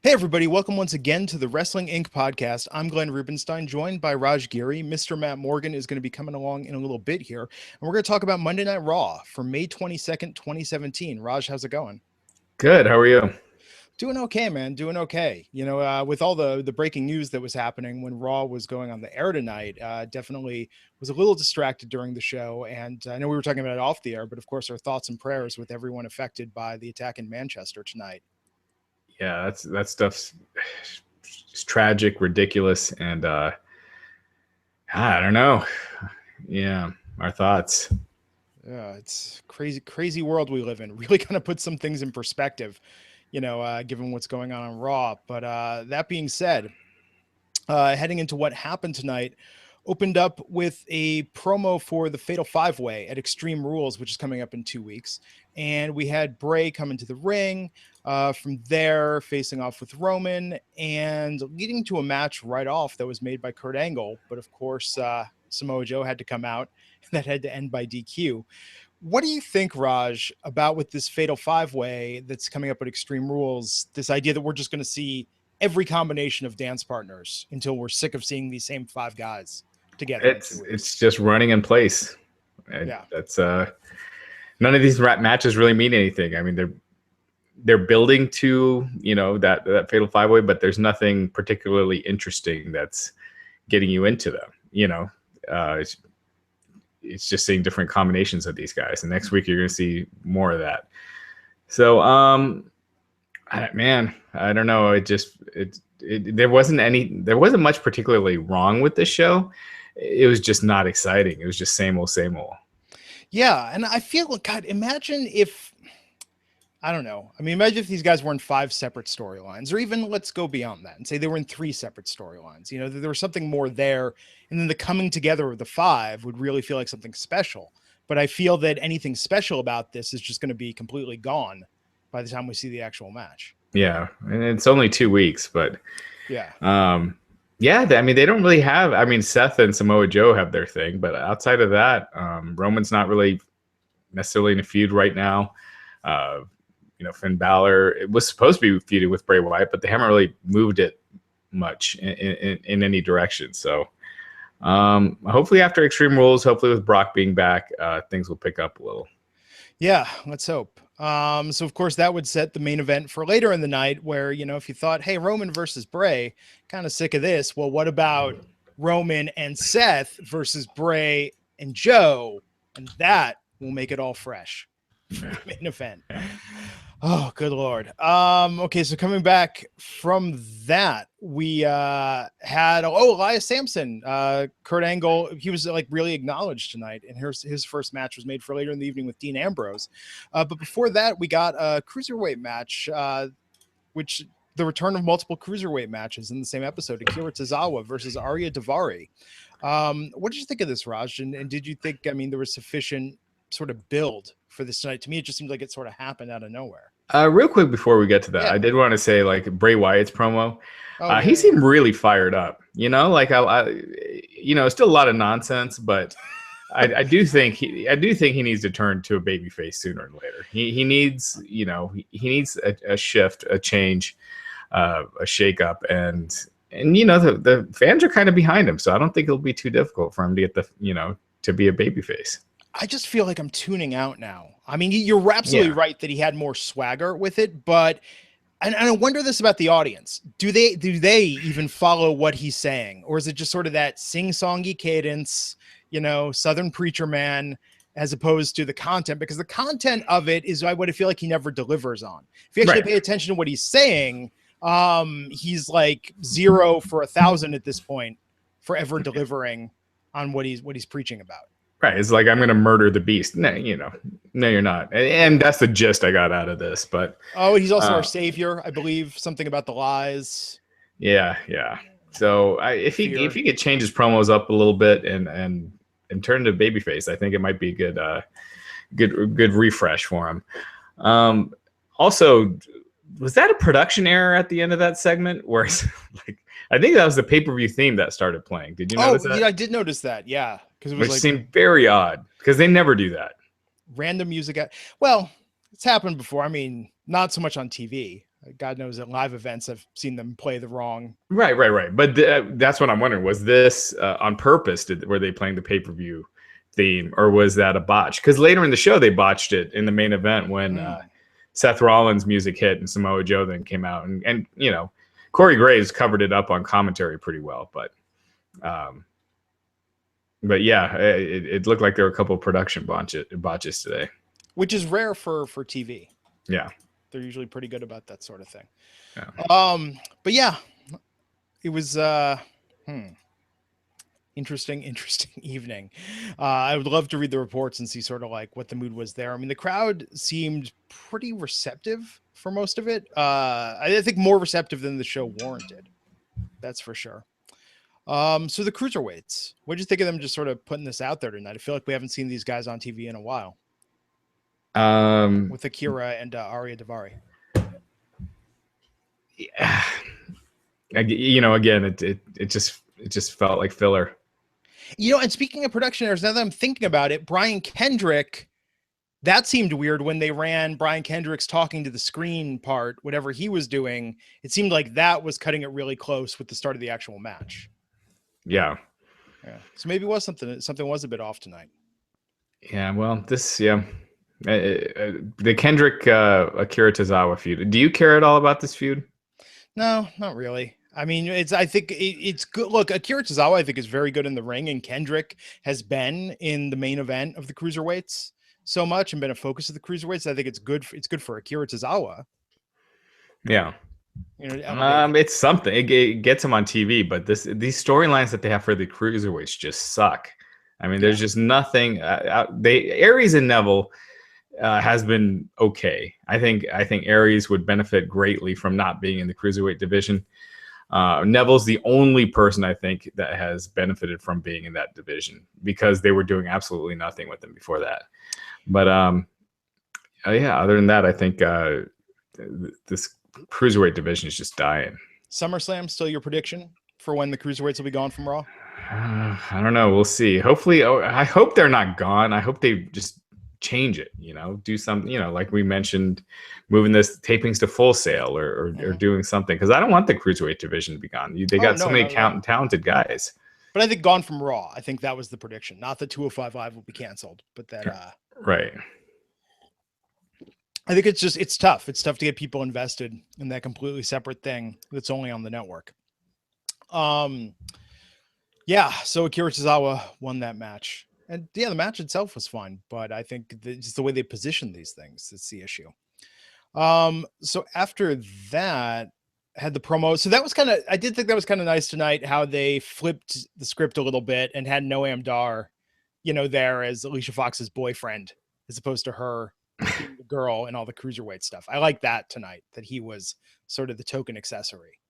Hey everybody, welcome once again to the Wrestling Inc. podcast. I'm Glenn Rubenstein, joined by Raj Giri. Mr. Matt Morgan is going to be coming along in a little bit here, and we're going to talk about Monday Night Raw for May 22nd, 2017. Raj, how's it going? Good. How are you? Doing okay, man. Doing okay. With all the breaking news that was happening when Raw was going on the air tonight, definitely was a little distracted during the show. And I know we were talking about it off the air, but of course our thoughts and prayers with everyone affected by the attack in Manchester tonight. Yeah, that stuff's tragic, ridiculous, and I don't know. Yeah, our thoughts. Yeah, it's crazy world we live in. Really kind of put some things in perspective, given what's going on Raw. But that being said, heading into what happened tonight, opened up with a promo for the Fatal 5-Way at Extreme Rules, which is coming up in 2 weeks. And we had Bray come into the ring, from there facing off with Roman and leading to a match right off that was made by Kurt Angle. But of course, Samoa Joe had to come out and that had to end by DQ. What do you think, Raj, about with this Fatal 5-Way that's coming up at Extreme Rules, this idea that we're just going to see every combination of dance partners until we're sick of seeing these same five guys together? It's just running in place. Yeah. That's none of these matches really mean anything. I mean, they're building to, that Fatal 5-Way, but there's nothing particularly interesting that's getting you into them. It's just seeing different combinations of these guys. And next week you're going to see more of that. So, man, I don't know. There wasn't much particularly wrong with this show. It was just not exciting. It was just same old. Yeah. And I feel like, God, imagine if, I don't know. I mean, imagine if these guys were in 5 separate storylines, or even let's go beyond that and say they were in 3 separate storylines. There was something more there. And then the coming together of the 5 would really feel like something special. But I feel that anything special about this is just going to be completely gone by the time we see the actual match. Yeah. And it's only 2 weeks, but yeah. I mean, they don't really have, Seth and Samoa Joe have their thing, but outside of that, Roman's not really necessarily in a feud right now. Finn Balor, it was supposed to be feuded with Bray Wyatt, but they haven't really moved it much in any direction. So hopefully after Extreme Rules, hopefully with Brock being back, things will pick up a little. Yeah, let's hope. So of course that would set the main event for later in the night where, if you thought, hey, Roman versus Bray, kind of sick of this. Well, what about Roman and Seth versus Bray and Joe? And that will make it all fresh for the main event. Oh, good Lord. Okay, so coming back from that, we had Elias Samson, Kurt Angle. He was really acknowledged tonight, and his first match was made for later in the evening with Dean Ambrose. But before that, we got a cruiserweight match, which the return of multiple cruiserweight matches in the same episode: Akira Tozawa versus Arya Daivari. What did you think of this, Raj? And did you think, there was sufficient sort of build for this tonight? To me, it just seemed like it sort of happened out of nowhere. Real quick before we get to that, yeah. I did want to say, Bray Wyatt's promo, he seemed really fired up. It's still a lot of nonsense, but I do think he needs to turn to a babyface sooner or later. He needs, he needs a shift, a change, a shakeup, and the fans are kind of behind him, so I don't think it'll be too difficult for him to get to be a babyface. I just feel like I'm tuning out now. I mean, you're absolutely right that he had more swagger with it, but and I wonder this about the audience. Do they even follow what he's saying? Or is it just sort of that sing-songy cadence, Southern preacher man, as opposed to the content? Because the content of it is what I feel like he never delivers on. If you actually pay attention to what he's saying, he's like 0 for 1,000 at this point for ever delivering on what he's preaching about. Right. It's like, I'm going to murder the beast. No, no, you're not. And that's the gist I got out of this. But he's also our savior, I believe. Something about the lies. Yeah. So if he could change his promos up a little bit and turn to babyface, I think it might be a good refresh for him. Also, was that a production error at the end of that segment where it's I think that was the pay-per-view theme that started playing. Did you notice that? Yeah, I did notice that. Yeah, because it was which seemed very odd because they never do that. Random music. Well, it's happened before. I mean, not so much on TV. God knows at live events, I've seen them play the wrong. Right. But that's what I'm wondering. Was this on purpose? Were they playing the pay-per-view theme, or was that a botch? Because later in the show, they botched it in the main event when Seth Rollins' music hit and Samoa Joe then came out. And you know, Corey Graves covered it up on commentary pretty well. But yeah, it looked like there were a couple of production botches today. Which is rare for TV. Yeah. They're usually pretty good about that sort of thing. Yeah. But yeah, it was interesting evening. I would love to read the reports and see sort of like what the mood was there. I mean, the crowd seemed pretty receptive for most of it. I think more receptive than the show warranted. That's for sure. So the cruiserweights, what'd you think of them just sort of putting this out there tonight? I feel like we haven't seen these guys on TV in a while. With Akira and Arya Daivari. Yeah. You know, again, it just felt like filler. You know, and speaking of production errors, now that I'm thinking about it, Brian Kendrick, that seemed weird when they ran Brian Kendrick's talking to the screen part, whatever he was doing. It seemed like that was cutting it really close with the start of the actual match. Yeah. So maybe it was something was a bit off tonight. Yeah. Well, the Kendrick Akira Tozawa feud. Do you care at all about this feud? No, not really. I mean, I think it's good. Look, Akira Tozawa, I think, is very good in the ring, and Kendrick has been in the main event of the cruiserweights so much and been a focus of the cruiserweights. I think it's good. It's good for Akira Tozawa. Yeah. You know, it's something. It gets him on TV, but these storylines that they have for the cruiserweights just suck. I mean, there's just nothing. Aries and Neville has been okay. I think Aries would benefit greatly from not being in the cruiserweight division. Neville's the only person I think that has benefited from being in that division because they were doing absolutely nothing with him before that. But yeah, other than that, I think this cruiserweight division is just dying. SummerSlam still your prediction for when the cruiserweights will be gone from Raw? I don't know. We'll see. Hopefully, I hope they're not gone. I hope they just change it, you know, do something, you know, like we mentioned, moving this tapings to Full Sail or doing something, because I don't want the cruiserweight division to be gone. They got so many talented guys. But I think gone from Raw. I think that was the prediction. Not that 205 Live will be canceled, but that right. I think it's tough. It's tough to get people invested in that completely separate thing that's only on the network. Yeah, so Akira Tozawa won that match. And yeah, the match itself was fine, but I think just the way they position these things, it's the issue. So after that, had the promo. So that was I did think that was kind of nice tonight, how they flipped the script a little bit and had Noam Dar, you know, there as Alicia Fox's boyfriend, as opposed to her being the girl and all the cruiserweight stuff. I like that tonight, that he was sort of the token accessory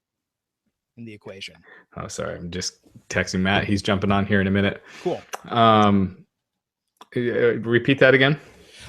in the equation. Oh, sorry. I'm just texting Matt. He's jumping on here in a minute. Cool. Repeat that again.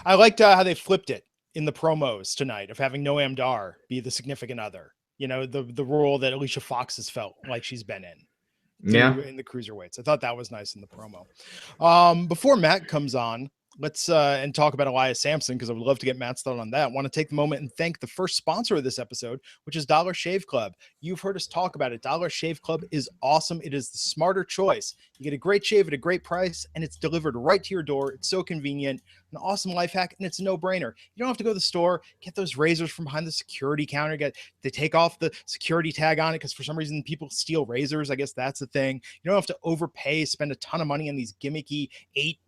I liked how they flipped it in the promos tonight of having Noam Dar be the significant other, you know, the role that Alicia Fox has felt like she's been in. In the cruiserweights. I thought that was nice in the promo. Before Matt comes on, let's and talk about Elias Samson, because I would love to get Matt's thought on that. I want to take the moment and thank the first sponsor of this episode, which is Dollar Shave Club. You've heard us talk about it. Dollar Shave Club is awesome. It is the smarter choice. You get a great shave at a great price, and it's delivered right to your door. It's so convenient, an awesome life hack, and it's a no-brainer. You don't have to go to the store, get those razors from behind the security counter. They take off the security tag on it because for some reason people steal razors. I guess that's the thing. You don't have to overpay, spend a ton of money on these gimmicky 8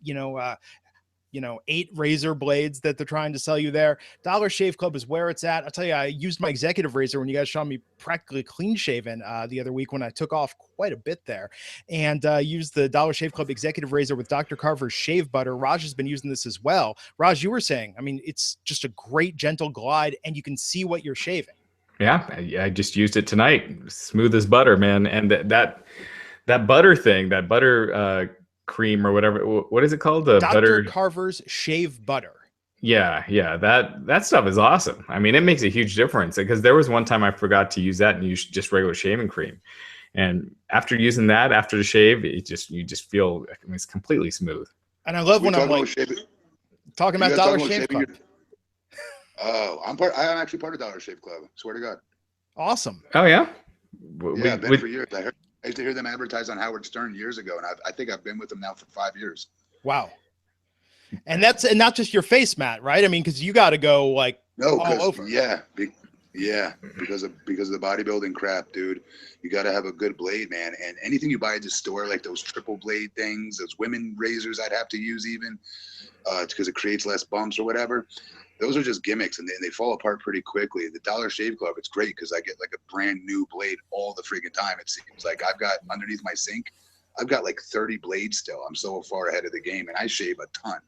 razor blades that they're trying to sell you there. Dollar Shave Club is where it's at. I'll tell you, I used my executive razor when you guys saw me practically clean shaven the other week when I took off quite a bit there, and used the Dollar Shave Club executive razor with Dr. Carver's shave butter. Raj has been using this as well. Raj, you were saying, I mean, it's just a great gentle glide and you can see what you're shaving. Yeah, I just used it tonight. Smooth as butter, man. And that butter thing, that butter cream or whatever, what is it called? The Dr. butter Carver's shave butter. Yeah, that stuff is awesome. I mean, it makes a huge difference, because there was one time I forgot to use that and used just regular shaving cream, and after using that, after the shave, you just feel, I mean, it's completely smooth. And I love when I'm like talking about Dollar Shave Club. Oh, I'm actually part of Dollar Shave Club. Swear to God. Awesome. Oh yeah. Yeah, I've been for years. I used to hear them advertise on Howard Stern years ago, and I think I've been with them now for 5 years. Wow. And that's not just your face, Matt, right? I mean, because you got to go like all over. Because of the bodybuilding crap, dude. You got to have a good blade, man. And anything you buy at the store, like those triple blade things, those women razors I'd have to use even, because it creates less bumps or whatever. Those are just gimmicks, and they fall apart pretty quickly. The Dollar Shave Club, it's great because I get like a brand new blade all the freaking time. It seems like I've got underneath my sink, I've got like 30 blades still. I'm so far ahead of the game, and I shave a ton.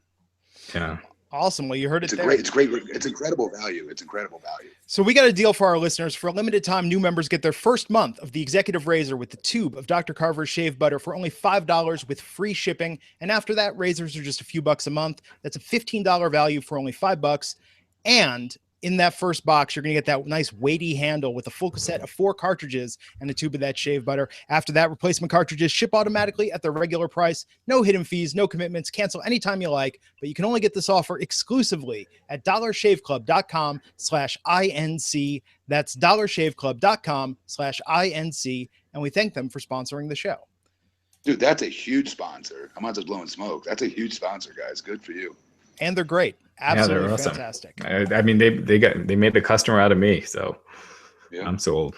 Yeah. Awesome. Well, you heard it. It's great. It's incredible value. It's incredible value. So we got a deal for our listeners. For a limited time, new members get their first month of the Executive Razor with the tube of Dr. Carver's shave butter for only $5 with free shipping. And after that, razors are just a few bucks a month. That's a $15 value for only $5. And in that first box, you're going to get that nice weighty handle with a full cassette of 4 cartridges and a tube of that shave butter. After that, replacement cartridges ship automatically at their regular price. No hidden fees, no commitments. Cancel anytime you like, but you can only get this offer exclusively at dollarshaveclub.com/INC. That's dollarshaveclub.com/INC. And we thank them for sponsoring the show. Dude, that's a huge sponsor. I'm not just blowing smoke. That's a huge sponsor, guys. Good for you. And they're great. Absolutely yeah, awesome. Fantastic. I mean, they made a customer out of me, so yeah. I'm sold.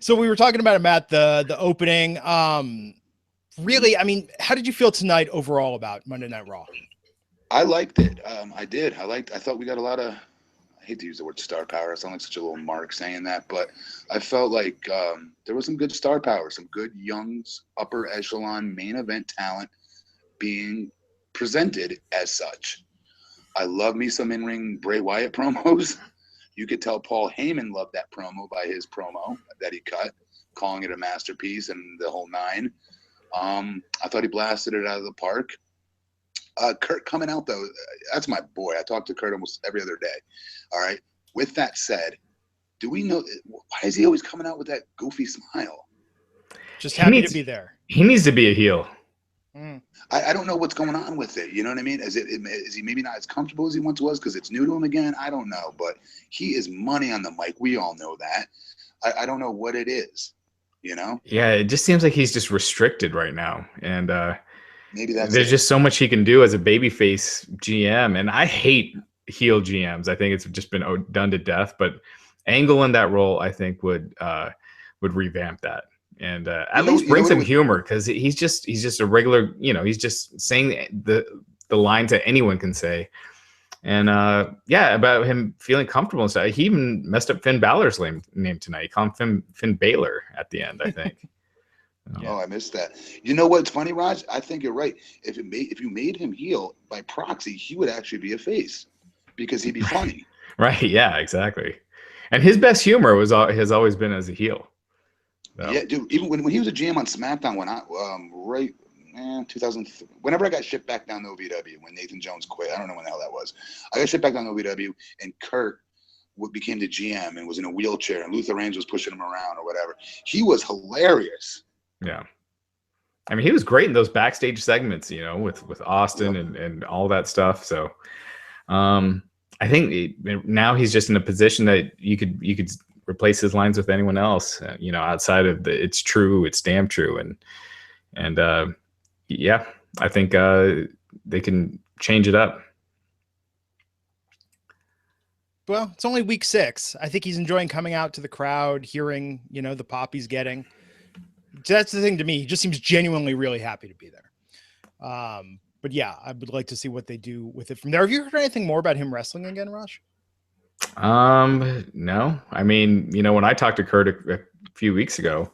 So we were talking about it, Matt, the opening. Really, I mean, how did you feel tonight overall about Monday Night Raw? I liked it. I did. I thought we got a lot of, I hate to use the word star power. I sound like such a little mark saying that, but I felt like there was some good star power, some good young upper echelon main event talent being presented as such. I love me some in-ring Bray Wyatt promos. You could tell Paul Heyman loved that promo by his promo that he cut, calling it a masterpiece and the whole nine. I thought he blasted it out of the park. Kurt coming out though, that's my boy. I talk to Kurt almost every other day. All right. With that said, do we know why is he always coming out with that goofy smile? Just happy to be there. He needs to be a heel. I don't know what's going on with it. You know what I mean? Is he maybe not as comfortable as he once was because it's new to him again? I don't know, but he is money on the mic. We all know that. I don't know what it is, you know? Yeah, it just seems like he's just restricted right now. And maybe there's just so much he can do as a babyface GM. And I hate heel GMs. I think it's just been done to death. But Angle in that role, I think, would revamp that. And at least bring some humor because he's just a regular, he's just saying the lines that anyone can say. And yeah, about him feeling comfortable and stuff. He even messed up Finn Balor's name tonight. He called him Finn Balor at the end, I think. Oh, I missed that. You know what's funny, Raj? I think you're right. If you made him heel by proxy, he would actually be a face because he'd be funny. Right? Yeah, exactly. And his best humor has always been as a heel. So. Yeah, dude. Even when he was a GM on SmackDown, when 2000, whenever I got shipped back down to OVW, when Nathan Jones quit, I don't know when the hell that was. I got shipped back down to OVW, and Kurt became the GM and was in a wheelchair, and Luther Reigns was pushing him around or whatever. He was hilarious. Yeah, I mean, he was great in those backstage segments, with Austin and all that stuff. So, I think now he's just in a position that you could replace his lines with anyone else, outside of it's true, it's damn true. And yeah, I think they can change it up. Well, it's only week 6. I think he's enjoying coming out to the crowd, hearing, the pop he's getting. That's the thing to me. He just seems genuinely really happy to be there. But yeah, I would like to see what they do with it from there. Have you heard anything more about him wrestling again, Raj? No. I mean, when I talked to Kurt a few weeks ago,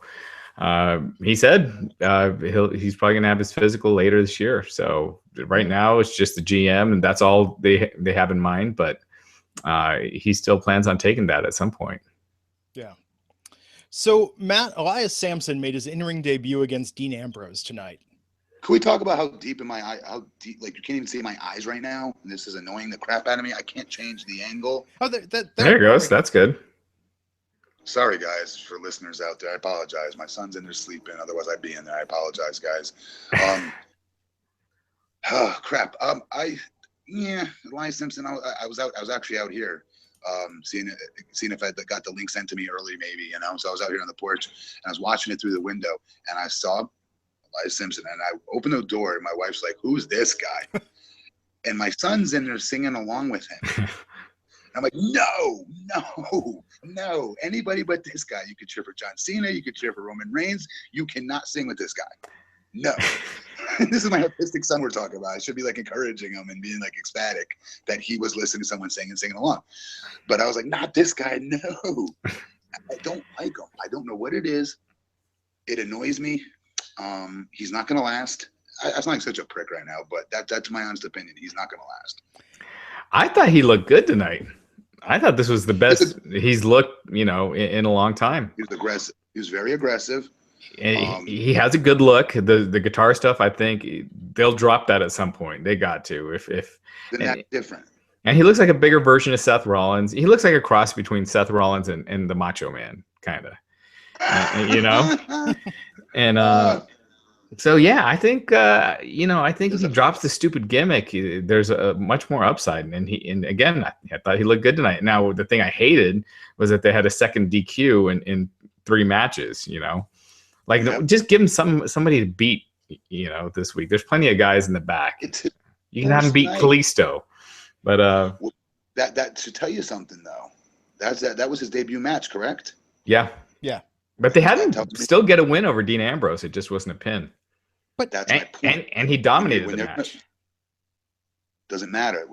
he said he's probably gonna have his physical later this year. So right now it's just the GM, and that's all they have in mind. But he still plans on taking that at some point. Yeah. So Matt, Elias Samson made his in-ring debut against Dean Ambrose tonight. Can we talk about how deep in my eye, like you can't even see my eyes right now? And this is annoying the crap out of me. I can't change the angle. Oh, there it goes. That's good. Sorry, guys, for listeners out there. I apologize. My son's in there sleeping. Otherwise, I'd be in there. I apologize, guys. Oh, crap. Yeah, Elias Samson. I was actually out here, seeing if I got the link sent to me early, maybe, you know. So I was out here on the porch and I was watching it through the window, and I saw Elias Samson, and I opened the door, and my wife's like, "Who's this guy?" And my son's in there singing along with him. I'm like, no, anybody but this guy. You could cheer for John Cena, you could cheer for Roman Reigns. You cannot sing with this guy. No. This is my autistic son we're talking about. I should be like encouraging him and being like ecstatic that he was listening to someone singing along. But I was like, not this guy, no. I don't like him. I don't know what it is. It annoys me. He's not going to last. I sound like such a prick right now, but that's my honest opinion. He's not going to last. I thought he looked good tonight. I thought this was the best he's looked, in a long time. He was aggressive. He was very aggressive. He has a good look. The guitar stuff, I think they'll drop that at some point. They got to. If then that's different. And he looks like a bigger version of Seth Rollins. He looks like a cross between Seth Rollins and the Macho Man, kind of. And so yeah, I think I think if he drops the stupid gimmick, there's a much more upside. And again, I thought he looked good tonight. Now the thing I hated was that they had a second DQ in 3 matches. Just give him somebody to beat. This week there's plenty of guys in the back. You can have him beat Kalisto, but that should tell you something though. That was his debut match, correct? Yeah. But they had him still get a win over Dean Ambrose. It just wasn't a pin. But that's my point. And he dominated the match. Doesn't matter.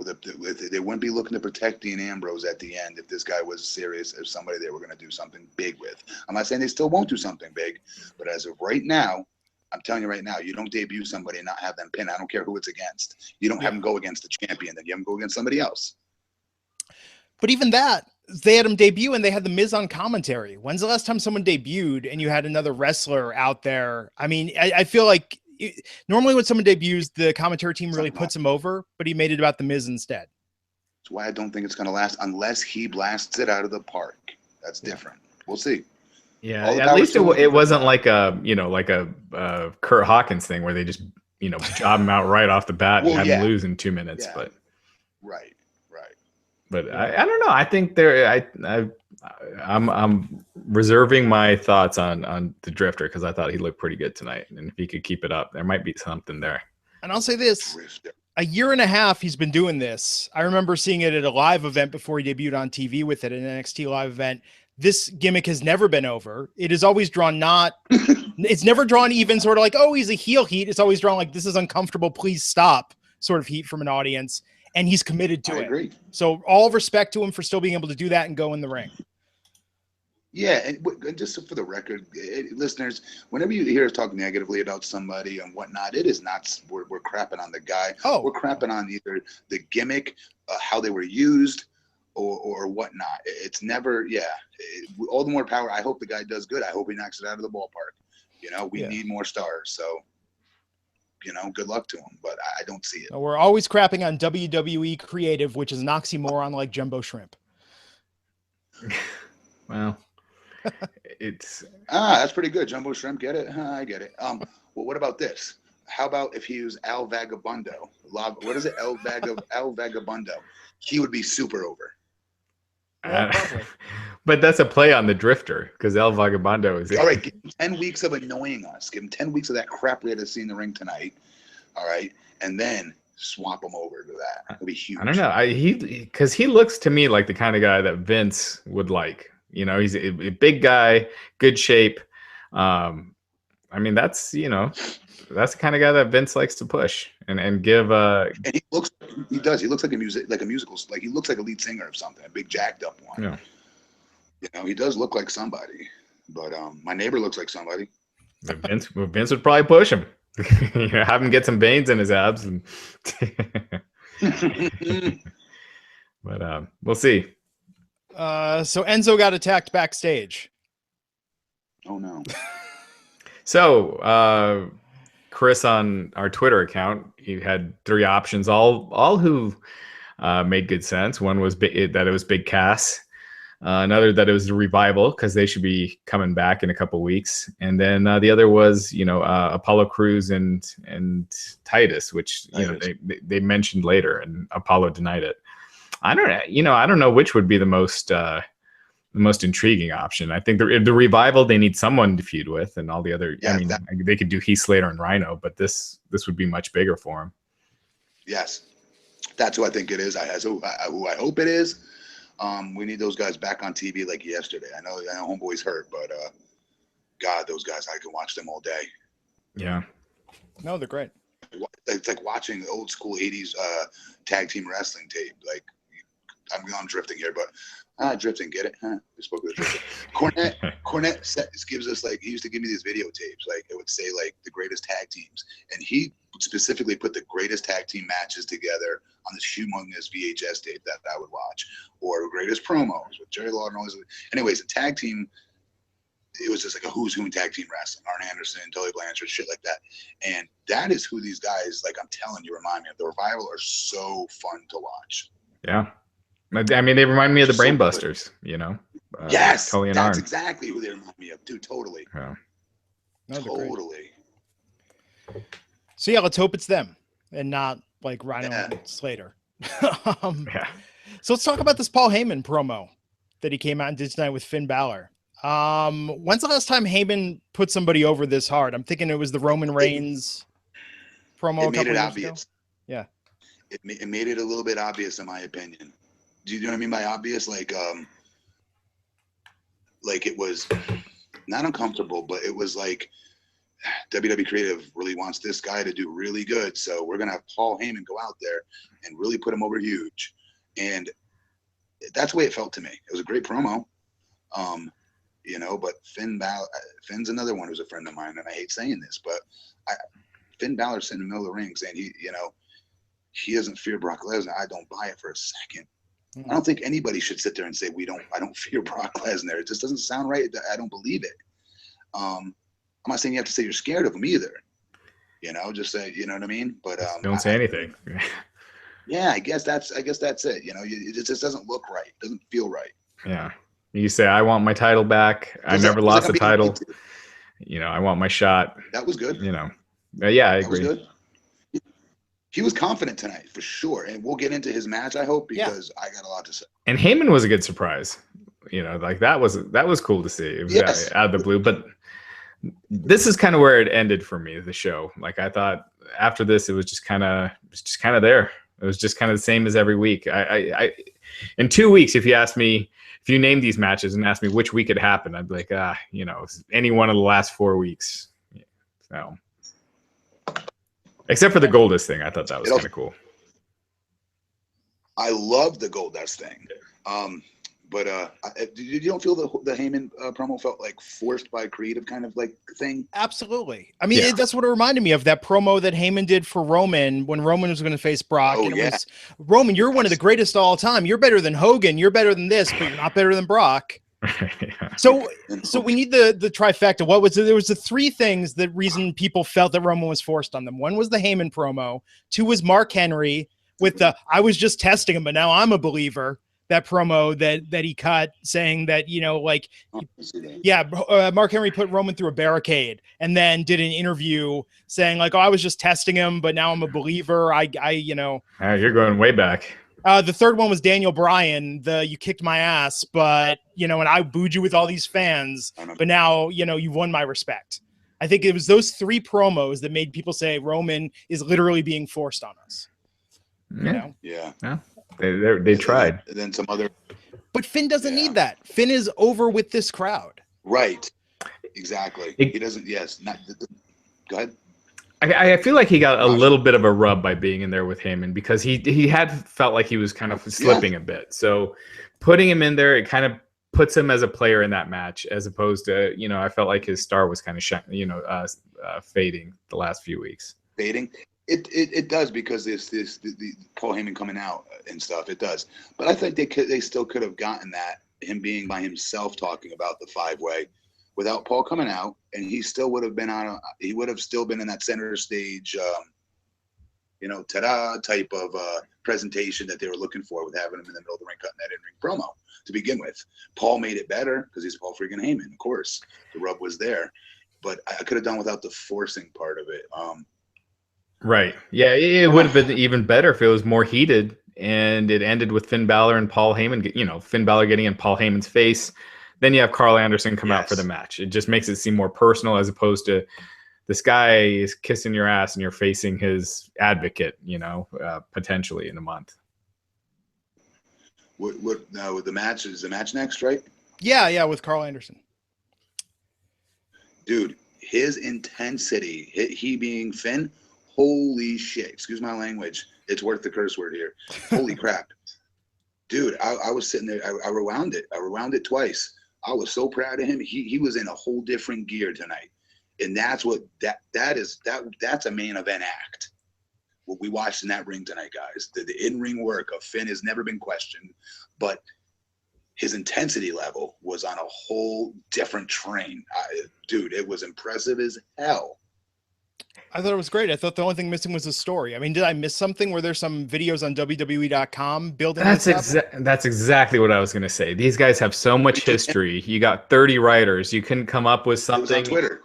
They wouldn't be looking to protect Dean Ambrose at the end if this guy was serious, if somebody they were going to do something big with. I'm not saying they still won't do something big, but as of right now, I'm telling you right now, you don't debut somebody and not have them pin. I don't care who it's against. You don't have them go against the champion, then you have them go against somebody else. But even that, they had him debut and they had the Miz on commentary. When's the last time someone debuted and you had another wrestler out there? I mean, I feel like normally when someone debuts, the commentary team really puts him over, but he made it about the Miz instead. That's why I don't think it's going to last unless he blasts it out of the park. That's different. We'll see. Yeah, at least it wasn't like a Kurt Hawkins thing where they just job him out right off the bat and have him lose in 2 minutes. Yeah. But right. But I don't know. I think I'm reserving my thoughts on the Drifter because I thought he looked pretty good tonight, and if he could keep it up, there might be something there. And I'll say this: a year and a half he's been doing this. I remember seeing it at a live event before he debuted on TV with it, an NXT live event. This gimmick has never been over. It is always drawn it's never drawn even sort of like, oh, he's a heel heat. It's always drawn like, this is uncomfortable, please stop sort of heat from an audience. And he's committed to it. Agree. So all respect to him for still being able to do that and go in the ring. Yeah, and just for the record, listeners, whenever you hear us talk negatively about somebody and whatnot, it is not we're crapping on the guy. We're crapping on either the gimmick, how they were used, or whatnot. It's never, all the more power. I hope the guy does good. I hope he knocks it out of the ballpark. We need more stars. So, good luck to him, but I don't see it. We're always crapping on WWE creative, which is an oxymoron like Jumbo Shrimp. Well, it's that's pretty good. Jumbo Shrimp, get it? I get it. Well, what about this? How about if he was El Vagabundo? What is it? El Vagabundo. He would be super over. But that's a play on the Drifter because El Vagabundo is all right. Give him 10 weeks of annoying us. Give him 10 weeks of that crap we had to see in the ring tonight. All right, and then swap him over to that. It'll be huge. I don't know. Because he looks to me like the kind of guy that Vince would like. He's a big guy, good shape. I mean, that's the kind of guy that Vince likes to push and give. And he does. He looks like a musical. Like he looks like a lead singer of something, a big jacked up one. Yeah. He does look like somebody. But my neighbor looks like somebody. Vince would probably push him. Have him get some veins in his abs, and but we'll see. So Enzo got attacked backstage. Oh no. So Chris on our Twitter account, he had 3 options, all who made good sense. One was that it was Big Cass. Another that it was a revival because they should be coming back in a couple weeks. And then the other was, Apollo Crews and Titus, which they mentioned later, and Apollo denied it. I don't know which would be the most intriguing option. I think the revival, they need someone to feud with, and all the other. Yeah, they could do Heath Slater and Rhino, but this would be much bigger for him. Yes, that's who I think it is. Who I hope it is. We need those guys back on TV like yesterday. I know Homeboy's hurt, but God, those guys, I can watch them all day. Yeah. No, they're great. It's like watching old school 80s tag team wrestling tape. Like, I'm drifting here, but drifting, get it? Huh? We spoke with drifting. Cornette gives us, like, he used to give me these videotapes. Like, it would say, like, the greatest tag teams. And he specifically put the greatest tag team matches together on this humongous VHS tape that I would watch, or greatest promos with Jerry Lawler and all this. Anyways, a tag team, it was just like a who's who in tag team wrestling. Arn Anderson, Tully Blanchard, shit like that. And that is who these guys, like, I'm telling you, remind me of. The Revival are so fun to watch. Yeah. I mean, they remind me of the Brainbusters, Yes, Tully and that's Arn. exactly who they remind me of, dude. Totally. Yeah. No, Totally. So yeah, let's hope it's them and not like Rhino and Slater. Yeah. So let's talk about this Paul Heyman promo that he came out and did tonight with Finn Balor. When's the last time Heyman put somebody over this hard? I'm thinking it was the Roman Reigns promo. It made it obvious. Ago. Yeah. It made it a little bit obvious, in my opinion. Do you know what I mean by obvious? Like it was not uncomfortable, but it was like WWE Creative really wants this guy to do really good, so we're gonna have Paul Heyman go out there and really put him over huge, and that's the way it felt to me. It was a great promo, but Finn's another one who's a friend of mine, and I hate saying this, but Finn Balor's in the middle of the ring saying he doesn't fear Brock Lesnar. I don't buy it for a second. I don't think anybody should sit there and say I don't fear Brock Lesnar. It just doesn't sound right. I don't believe it. I'm not saying you have to say you're scared of him either. Just say, you know what I mean? But don't say anything. Yeah, I guess that's it. It just doesn't look right. It doesn't feel right. Yeah. You say, I want my title back. I never lost the title. I want my shot. That was good. Yeah, I agree. That was good. He was confident tonight for sure, and we'll get into his match, I hope, because I got a lot to say. And Heyman was a good surprise. Like that was cool to see. It was out of the blue, but this is kind of where it ended for me, the show. Like, I thought after this, it was just kind of there. It was just kind of the same as every week. I in 2 weeks, if you name these matches and ask me which week it happened, I'd be like, any one of the last 4 weeks. So. Except for the Goldust thing. I thought that was kind of cool. I love the Goldust thing. But you don't feel the Heyman promo felt like forced by creative kind of like thing? Absolutely. I mean, that's what it reminded me of, that promo that Heyman did for Roman when Roman was going to face Brock. Oh, and it was, Roman, you're one of the greatest of all time. You're better than Hogan. You're better than this, but you're not better than Brock. So we need the trifecta. What was it? There was the three things that reason people felt that Roman was forced on them. One was the Heyman promo. Two was Mark Henry with the I was just testing him, but now I'm a believer. That promo that he cut saying that, Mark Henry put Roman through a barricade and then did an interview saying like, oh, I was just testing him, but now I'm a believer. You're going way back. The third one was Daniel Bryan, you kicked my ass, but, and I booed you with all these fans, but now, you've won my respect. I think it was those three promos that made people say Roman is literally being forced on us. Yeah. They tried. And then some other. But Finn doesn't need that. Finn is over with this crowd. Right. Exactly. He doesn't. Yes. Go ahead. I feel like he got a little bit of a rub by being in there with Heyman because he had felt like he was kind of slipping a bit. So putting him in there, it kind of puts him as a player in that match, as opposed to, I felt like his star was kind of fading the last few weeks. Fading. It does, because the Paul Heyman coming out and stuff. It does, but I think they still could have gotten that, him being by himself talking about the 5-way without Paul coming out, and he still would have been he would have still been in that center stage, ta-da type of presentation that they were looking for with having him in the middle of the ring cutting that in-ring promo to begin with. Paul made it better because he's Paul freaking Heyman, of course. The rub was there. But I could have done without the forcing part of it. Right. Yeah, it would have been even better if it was more heated and it ended with Finn Balor and Paul Heyman, Finn Balor getting in Paul Heyman's face. Then you have Carl Anderson come out for the match. It just makes it seem more personal as opposed to this guy is kissing your ass and you're facing his advocate, potentially in a month. What now with the match? Is the match next, right? Yeah, with Carl Anderson. Dude, his intensity, he being Finn, holy shit. Excuse my language. It's worth the curse word here. Holy crap. Dude, I was sitting there. I rewound it. I rewound it twice. I was so proud of him. He was in a whole different gear tonight. And that's what that's a main event act. What we watched in that ring tonight, guys. The in-ring work of Finn has never been questioned, but his intensity level was on a whole different train. Dude, it was impressive as hell. I thought it was great. I thought the only thing missing was the story. I mean, did I miss something? Were there some videos on WWE.com building that's this up? That's exactly what I was going to say. These guys have so much history. You got 30 writers. You couldn't come up with something. It was on Twitter.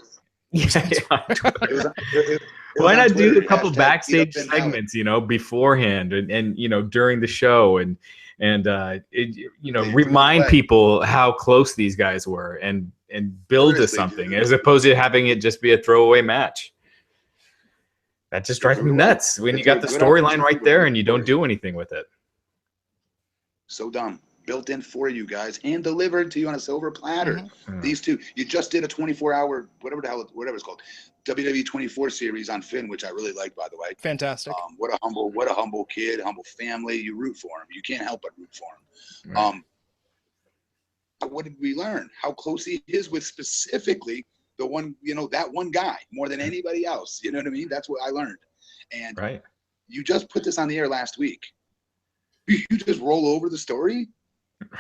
Why not do a couple backstage segments, beforehand and during the show and remind people how close these guys were and build to something as opposed to having it just be a throwaway match. That just drives me nuts when you got the storyline right there and you don't do anything with it. So dumb. Built in for you guys and delivered to you on a silver platter. Mm-hmm. These two, you just did a 24-hour, whatever it's called, WWE 24 series on Finn, which I really like, by the way. Fantastic. What a humble kid, humble family. You root for him. You can't help but root for him. Right. What did we learn? How close he is with specifically the one, that one guy more than anybody else. You know what I mean? That's what I learned. And right. You just put this on the air last week. You just roll over the story.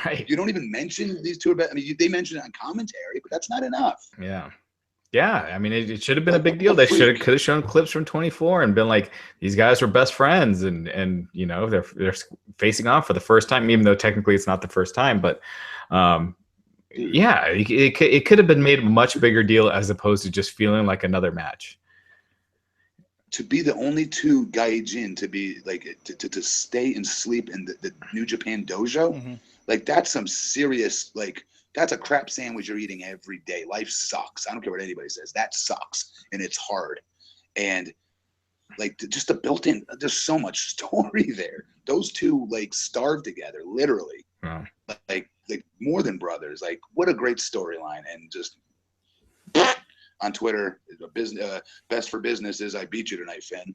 Right. You don't even mention these two. I mean, they mention it on commentary, but that's not enough. Yeah. Yeah. I mean, it should have could have shown clips from 24 and been like, these guys were best friends and they're facing off for the first time, even though technically it's not the first time. But it could have been made a much bigger deal as opposed to just feeling like another match. To be the only two gaijin to be like to stay and sleep in the New Japan dojo. Mm-hmm. Like that's some serious, that's a crap sandwich you're eating every day. Life sucks. I don't care what anybody says. That sucks. And it's hard. And just the built-in, there's so much story there. Those two starved together, literally. Wow. Like more than brothers. What a great storyline. And just on Twitter, best for business is I beat you tonight, Finn.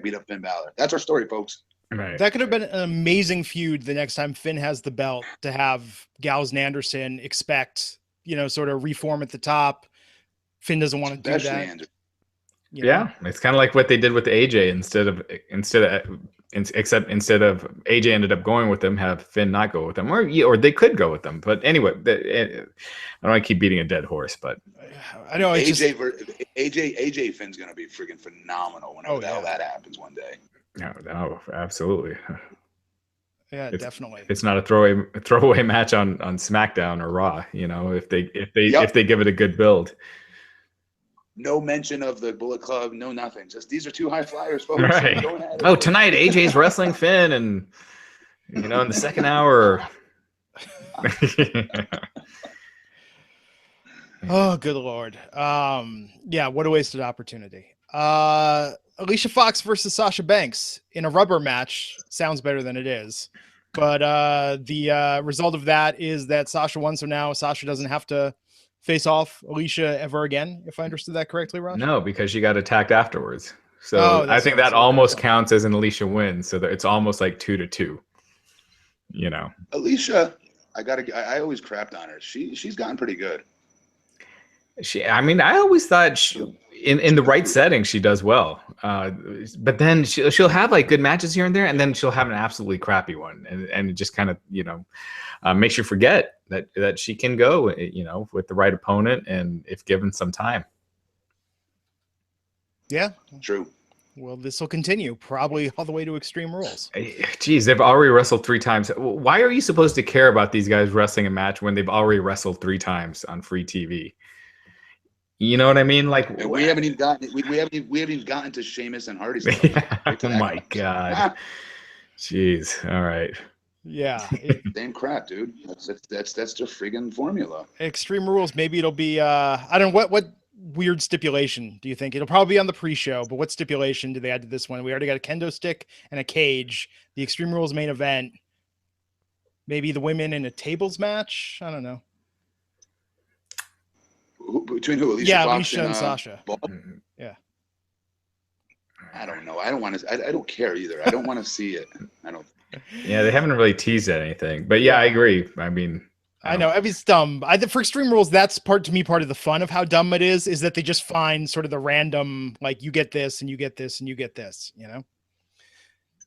# beat up Finn Balor. That's our story, folks. Right. That could have been an amazing feud the next time Finn has the belt to have Gallows and Anderson expect, sort of reform at the top. Finn doesn't want to do that. Yeah, it's kind of like what they did with AJ instead of AJ ended up going with them, have Finn not go with them, or they could go with them. But anyway, I don't want to keep beating a dead horse, but I know AJ Finn's going to be freaking phenomenal whenever the hell that happens one day. No, absolutely. Yeah, definitely. It's not a throwaway match on SmackDown or Raw. If they give it a good build. No mention of the Bullet Club, no nothing. Just these are two high flyers, folks. Right. Tonight AJ's wrestling Finn, and in the second hour. Oh, good Lord. What a wasted opportunity. Alicia Fox versus Sasha Banks in a rubber match sounds better than it is. But the result of that is that Sasha won, so now Sasha doesn't have to face off Alicia ever again, if I understood that correctly, Raj? No, because she got attacked afterwards. So I think that almost counts as an Alicia win. So that it's almost like 2-2. Alicia, I always crapped on her. She's gotten pretty good. I always thought in the right setting she does well. But then she'll have good matches here and there, and then she'll have an absolutely crappy one, and it just kind of makes you forget that she can go with the right opponent and if given some time. Yeah, true. Well, this will continue probably all the way to Extreme Rules. Geez, they've already wrestled 3 times. Why are you supposed to care about these guys wrestling a match when they've already wrestled 3 times on free TV? You know what I mean? Like, and we haven't even gotten to Sheamus and Hardy's. Oh my God. Jeez. All right. Yeah. Same crap, dude. That's their friggin' formula. Extreme Rules. Maybe it'll be I don't know what weird stipulation do you think? It'll probably be on the pre-show, but what stipulation do they add to this one? We already got a kendo stick and a cage. The Extreme Rules main event. Maybe the women in a tables match. I don't know. Between who? Alicia and Sasha. Yeah. I don't know. I don't want to. I don't care either. I don't want to see it. I don't. Yeah, they haven't really teased anything, but yeah, I agree. I mean, I know it's dumb. For Extreme Rules, that's part of the fun of how dumb it is that they just find sort of the random, like you get this and you get this and you get this, you know?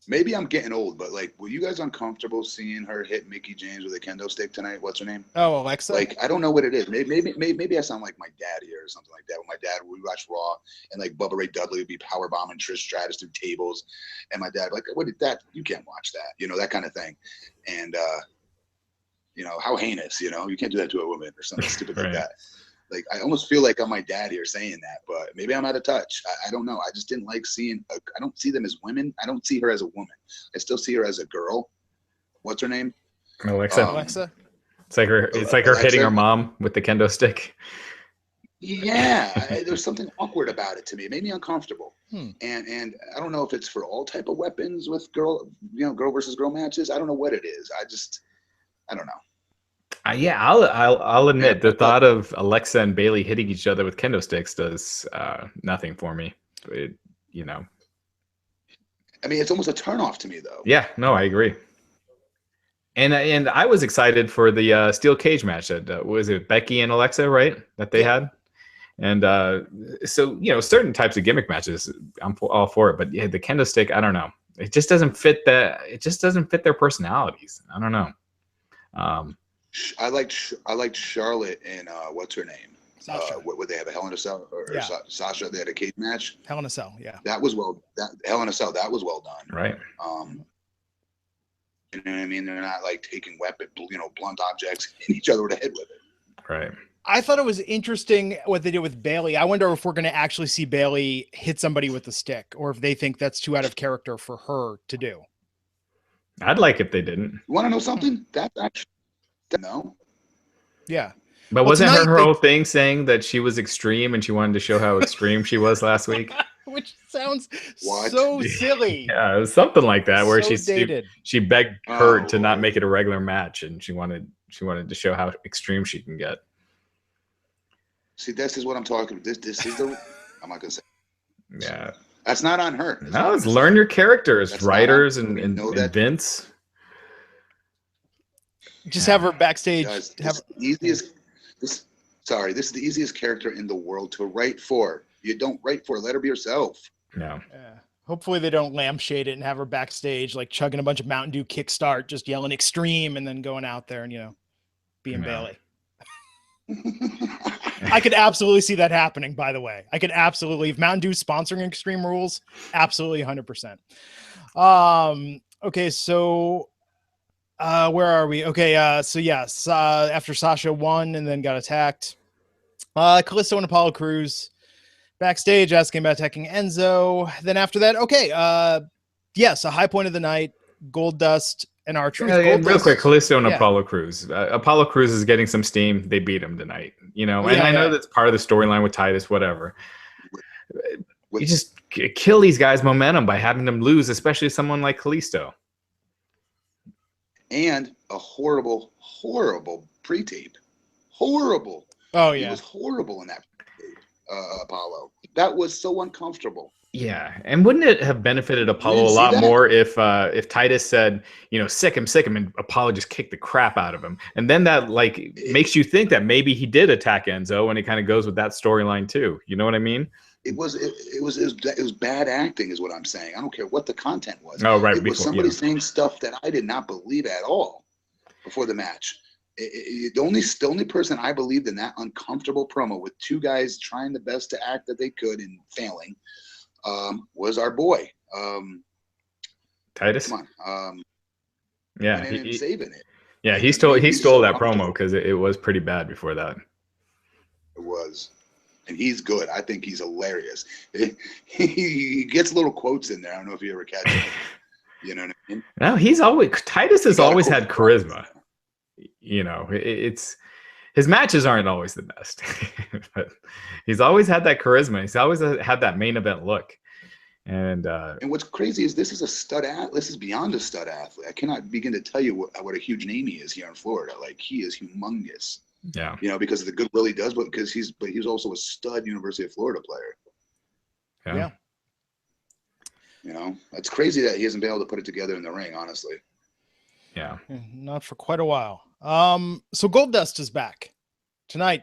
Maybe I'm getting old, but like, were you guys uncomfortable seeing her hit Mickie James with a kendo stick tonight? What's her name? Oh, Alexa. Like, I don't know what it is. Maybe I sound like my dad here or something like that. When my dad, we watched Raw, and like Bubba Ray Dudley would be power bombing Trish Stratus through tables, and my dad like, what did that? You can't watch that, you know, that kind of thing. And you know, how heinous, you know, you can't do that to a woman or something stupid like that. Like, I almost feel like I'm my dad here saying that, but maybe I'm out of touch. I don't know. I just didn't like seeing. I don't see them as women. I don't see her as a woman. I still see her as a girl. What's her name? Alexa. Alexa. It's like her. It's like her hitting her mom with the kendo stick. Yeah, there's something awkward about it to me. It made me uncomfortable. And I don't know if it's for all type of weapons with girl versus girl matches. I don't know what it is. I don't know. Yeah, I'll admit the thought of Alexa and Bayley hitting each other with kendo sticks does nothing for me. You know, I mean, it's almost a turnoff to me, though. Yeah, no, I agree. And I was excited for the steel cage match that was it Becky and Alexa, right? That they had. And so you know, certain types of gimmick matches, I'm all for it. But yeah, the kendo stick, I don't know. It just doesn't fit that. It just doesn't fit their personalities. I don't know. I liked Charlotte and what's her name? Sasha. What would they have, a Hell in a Cell or Sasha? They had a cage match. Hell in a Cell, yeah. That was Hell in a Cell. That was well done. Right. You know what I mean? They're not like taking blunt objects, hitting each over the head with it. Right. I thought it was interesting what they did with Bayley. I wonder if we're going to actually see Bayley hit somebody with a stick, or if they think that's too out of character for her to do. I'd like if they didn't. You want to know something? That's actually. No. Yeah. But wasn't her whole thing saying that she was extreme and she wanted to show how extreme she was last week? Which sounds so silly. Yeah, it was something like that where dated. she begged Kurt to not make it a regular match, and she wanted to show how extreme she can get. See, this is what I'm talking about. This is the I'm not gonna say. Yeah. That's not on her. No, it's learn your characters, writers and Vince. Just have her backstage. Guys, this is the easiest character in the world to write for. You don't write for. Let her be herself. No. Yeah. Hopefully they don't lampshade it and have her backstage like chugging a bunch of Mountain Dew kickstart, just yelling extreme and then going out there and being Bayley. I could absolutely see that happening, by the way. I could absolutely, if Mountain Dew sponsoring Extreme Rules, absolutely 100%. Okay, so where are we? Okay, so yes, after Sasha won and then got attacked, Kalisto and Apollo Crews backstage asking about attacking Enzo. Then after that, okay, yes, a high point of the night, Goldust and R-Truth. Real quick, Kalisto and Apollo Crews. Apollo Crews is getting some steam. They beat him tonight, and I know that's part of the storyline with Titus, whatever. You just kill these guys' momentum by having them lose, especially someone like Kalisto. And a horrible pre-tape. Horrible. Oh, yeah. It was horrible in that pre-tape, Apollo. That was so uncomfortable. Yeah, and wouldn't it have benefited Apollo a lot more if Titus said, sick him, and Apollo just kicked the crap out of him, and then that makes you think that maybe he did attack Enzo, and it kind of goes with that storyline too. You know what I mean? It was bad acting, is what I'm saying. I don't care what the content was. Oh, right. It was somebody saying stuff that I did not believe at all before the match. The only person I believed in that uncomfortable promo with two guys trying the best to act that they could and failing was our boy Titus. Come on, yeah, he saving it. Yeah, he stole that promo because it was pretty bad before that. It was, and he's good. I think he's hilarious. He gets little quotes in there. I don't know if you ever catch it. You know what I mean? No, Titus has always had charisma. You know, it's his matches aren't always the best, but he's always had that charisma. He's always had that main event look. And what's crazy is this is a stud athlete. This is beyond a stud athlete. I cannot begin to tell you what a huge name he is here in Florida. Like, he is humongous. Yeah. You know, because of the goodwill he does, but he's also a stud University of Florida player. Yeah. You know, it's crazy that he hasn't been able to put it together in the ring, honestly. Yeah. Not for quite a while. So Goldust is back tonight.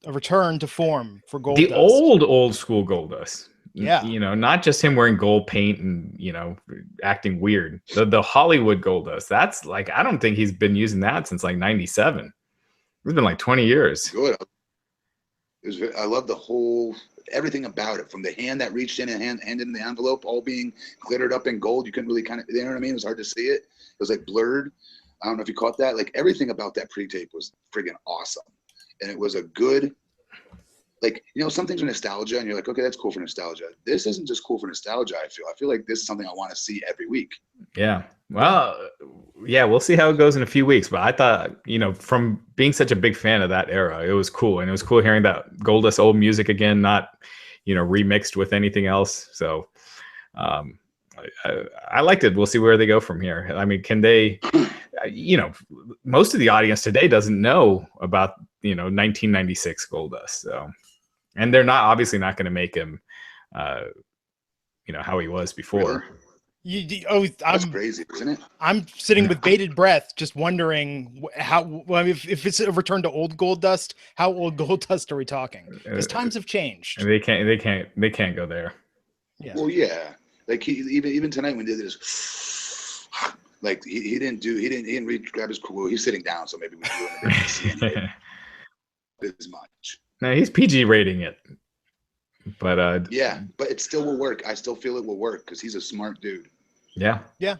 A return to form for Goldust. The old school Goldust. Yeah. You know, not just him wearing gold paint and, you know, acting weird. The Hollywood Goldust. That's like, I don't think he's been using that since like 97. It's been like 20 years. Good. I love the whole, everything about it, from the hand that reached in and hand in the envelope, all being glittered up in gold. You couldn't really you know what I mean? It was hard to see it. It was like blurred. I don't know if you caught that. Like, everything about that pre-tape was friggin' awesome. And it was a good, like, you know, some things are nostalgia and you're like, okay, that's cool for nostalgia. This isn't just cool for nostalgia. I feel like this is something I want to see every week. Yeah. Well, yeah, we'll see how it goes in a few weeks. But I thought, you know, from being such a big fan of that era, it was cool. And it was cool hearing that Goldust old music again, not, you know, remixed with anything else. So I liked it. We'll see where they go from here. I mean, can they, you know, most of the audience today doesn't know about, you know, 1996 Goldust. So, and they're obviously not going to make him, you know, how he was before. Really? That's crazy, isn't it? I'm sitting with bated breath, just wondering if it's a return to old Goldust, how old Goldust are we talking? Because times have changed. They can't go there. Yeah. Well, yeah. Like, even tonight when they did this, like, he didn't reach, grab his cool. He's sitting down, so maybe we didn't see him as much. No, he's PG rating it. But yeah, but it still will work. I still feel it will work because he's a smart dude. Yeah. Yeah.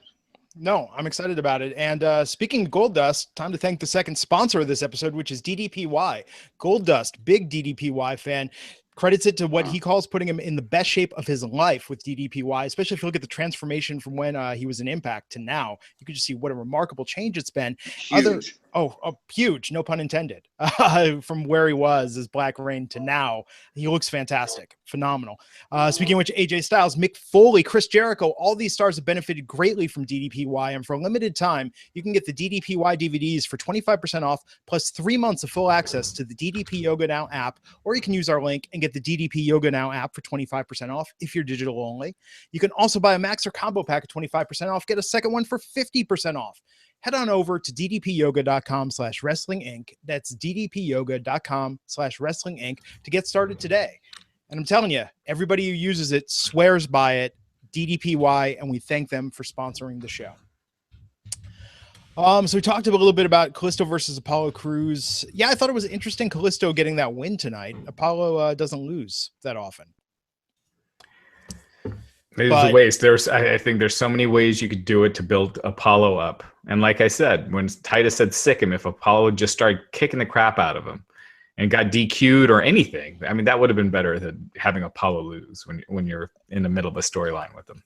No, I'm excited about it. And speaking of Goldust, time to thank the second sponsor of this episode, which is DDPY. Goldust, big DDPY fan. Credits it to what he calls putting him in the best shape of his life with DDPY, especially if you look at the transformation from when he was in Impact to now. You can just see what a remarkable change it's been. Huge. Huge, no pun intended. From where he was as Black Reign to now, he looks fantastic, phenomenal. Speaking of which, AJ Styles, Mick Foley, Chris Jericho, all these stars have benefited greatly from DDPY, and for a limited time, you can get the DDPY DVDs for 25% off, plus 3 months of full access to the DDP Yoga Now app, or you can use our link and get the DDP Yoga Now app for 25% off if you're digital only. You can also buy a max or combo pack at 25% off, get a second one for 50% off. Head on over to ddpyoga.com/wrestlinginc. That's ddpyoga.com/wrestlinginc to get started today. And I'm telling you, everybody who uses it swears by it, DDPY, and we thank them for sponsoring the show. So we talked a little bit about Kalisto versus Apollo Crews. Yeah, I thought it was interesting, Kalisto getting that win tonight. Apollo doesn't lose that often. There's a ways. I think there's so many ways you could do it to build Apollo up. And like I said, when Titus said sick him, if Apollo just started kicking the crap out of him and got DQ'd or anything, I mean, that would have been better than having Apollo lose when you're in the middle of a storyline with them.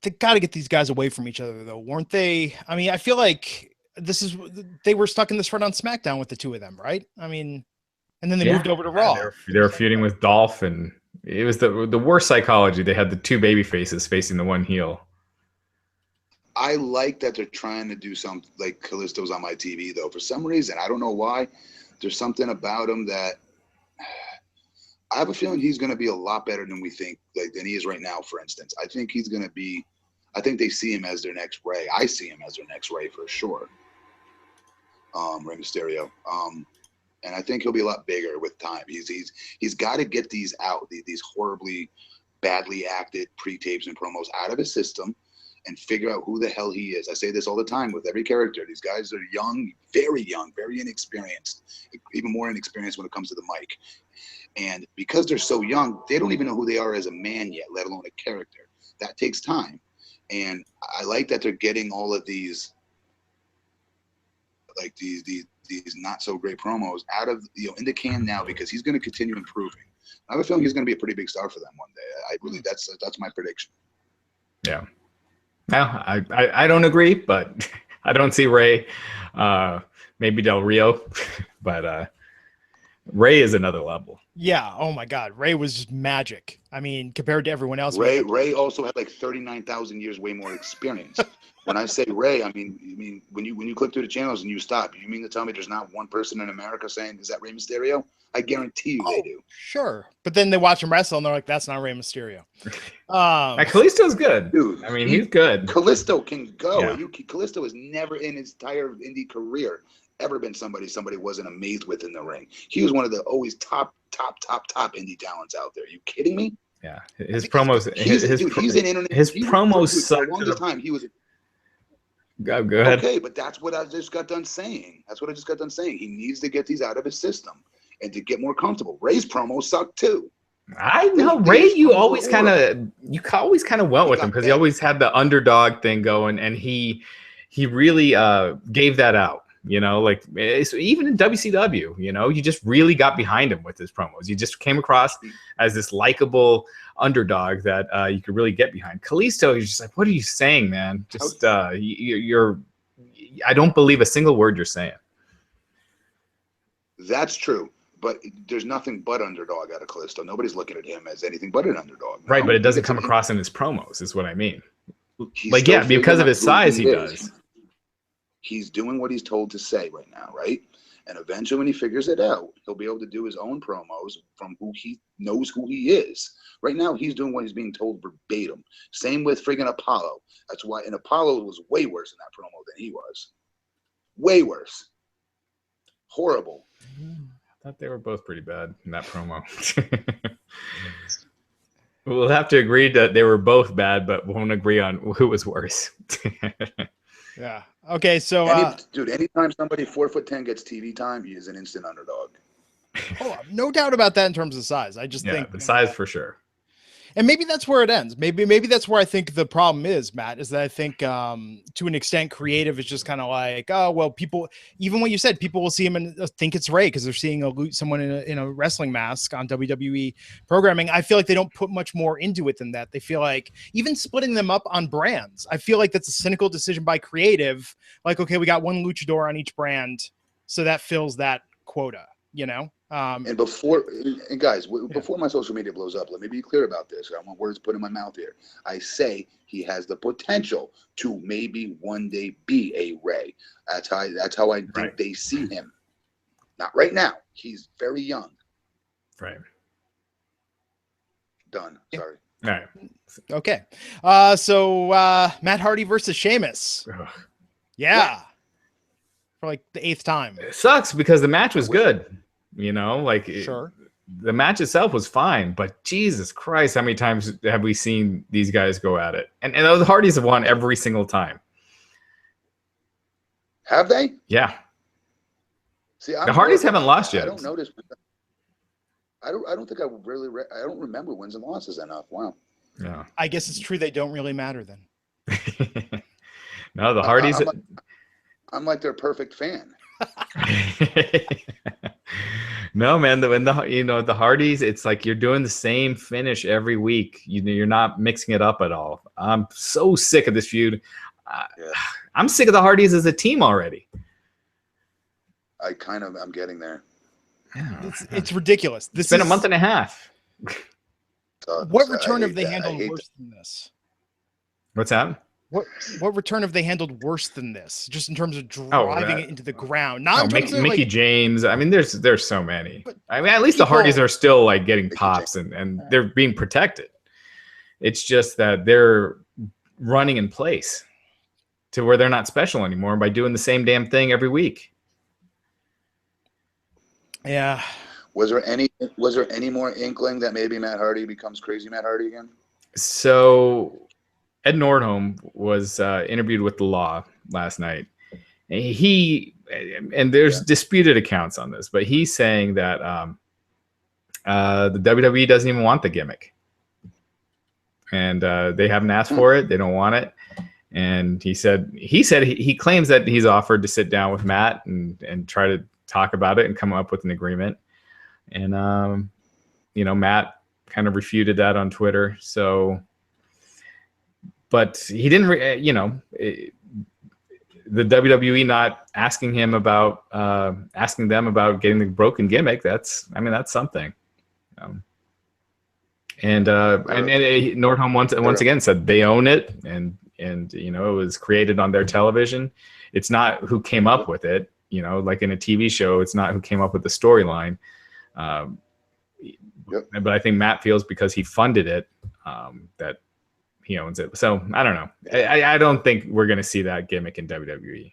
They got to get these guys away from each other, though, weren't they? I mean, I feel like they were stuck in this run on SmackDown with the two of them, right? I mean, and then they moved over to Raw. They were feuding with Dolph, and it was the worst psychology. They had the two baby faces facing the one heel. I like that they're trying to do something like Kalisto's on my TV, though. For some reason, I don't know why. There's something about him that I have a feeling he's going to be a lot better than we think, like than he is right now. For instance, I think he's going to be. I think they see him as their next Ray. I see him as their next Ray for sure. Rey Mysterio. And I think he'll be a lot bigger with time. He's got to get these out, these horribly, badly acted pre-tapes and promos out of his system, and figure out who the hell he is. I say this all the time with every character. These guys are young, very inexperienced, even more inexperienced when it comes to the mic. And because they're so young, they don't even know who they are as a man yet, let alone a character. That takes time. And I like that they're getting all of these, like these not so great promos out of, in the can now, because he's going to continue improving. I have a feeling he's going to be a pretty big star for them one day. That's my prediction. Yeah. Well, I don't agree, but I don't see Ray. Maybe Del Rio, but Ray is another level. Yeah. Oh my God. Ray was just magic. I mean, compared to everyone else. Ray also had like 39,000 years way more experience. When I say Ray, I mean when you click through the channels and you stop, you mean to tell me there's not one person in America saying, "Is that Rey Mysterio?" I guarantee you they do. Sure. But then they watch him wrestle and they're like, "That's not Rey Mysterio." Kalisto's good, dude. I mean, he's good. Kalisto can go. Yeah. Kalisto has never in his entire indie career ever been somebody wasn't amazed with in the ring. He was one of the always top indie talents out there. Are you kidding me? Yeah, his promos. He's an internet. His promos suck. For the longest time, he was. Go ahead. Okay, but that's what I just got done saying. He needs to get these out of his system and to get more comfortable. Ray's promos suck too. I know Ray. You always kind of went with him because he always had the underdog thing going, and he really gave that out. Like even in WCW, you just really got behind him with his promos. You just came across as this likable underdog that you could really get behind. Kalisto, you're just like, what are you saying, man? Just you're. I don't believe a single word you're saying. That's true, but there's nothing but underdog out of Kalisto. Nobody's looking at him as anything but an underdog. Right, but it doesn't come across in his promos, is what I mean. Because of his size, he does. He's doing what he's told to say right now, right? And eventually when he figures it out, he'll be able to do his own promos from who he knows who he is. Right now, he's doing what he's being told verbatim. Same with friggin' Apollo. That's why, and Apollo was way worse in that promo than he was. Way worse. Horrible. I thought they were both pretty bad in that promo. We'll have to agree that they were both bad, but won't agree on who was worse. Yeah. Okay. So, dude, anytime somebody 4'10" gets TV time, he is an instant underdog. Oh, no doubt about that in terms of size. I just think the size for sure. And maybe that's where it ends. Maybe that's where I think the problem is, Matt, is that I think to an extent creative is just kind of like, oh, well, people, even what you said, people will see him and think it's Ray because they're seeing someone in a wrestling mask on WWE programming. I feel like they don't put much more into it than that. They feel like even splitting them up on brands, I feel like that's a cynical decision by creative. Like, okay, we got one luchador on each brand, so that fills that quota, And before my social media blows up, let me be clear about this. I don't want words put in my mouth here. I say he has the potential to maybe one day be a Ray. That's how I think they see him. Not right now. He's very young. Right. Done. Sorry. All right. Okay. So Matt Hardy versus Sheamus. Ugh. Yeah. For like the 8th time. It sucks because the match was good. Sure. The match itself was fine, but Jesus Christ, how many times have we seen these guys go at it? And the Hardys have won every single time. Have they? Yeah. See, the Hardys haven't lost yet. I don't notice. I don't think I really. I don't remember wins and losses enough. Wow. Yeah. I guess it's true they don't really matter then. No, the Hardys. I'm like their perfect fan. No, man. The Hardys, it's like you're doing the same finish every week. You're not mixing it up at all. I'm so sick of this feud. I'm sick of the Hardys as a team already. I'm getting there. Yeah. It's ridiculous. It's been a month and a half. What return have they handled worse than this? What's that? What return have they handled worse than this? Just in terms of driving it into the ground. Not Mickey James. I mean, there's so many. I mean, at least the Hardys are still like getting pops and they're being protected. It's just that they're running in place to where they're not special anymore by doing the same damn thing every week. Yeah. Was there any more inkling that maybe Matt Hardy becomes crazy Matt Hardy again? So Ed Nordholm was interviewed with the Law last night. And there's disputed accounts on this, but he's saying that the WWE doesn't even want the gimmick, and they haven't asked for it. They don't want it. And he claims that he's offered to sit down with Matt and try to talk about it and come up with an agreement. And Matt kind of refuted that on Twitter. So, but he didn't. The WWE not asking them about getting the broken gimmick. That's something. And Nordholm once again said they own it, and it was created on their television. It's not who came up with it. Like in a TV show, it's not who came up with the storyline. But I think Matt feels because he funded it that he owns it. So I don't know. I don't think we're going to see that gimmick in WWE.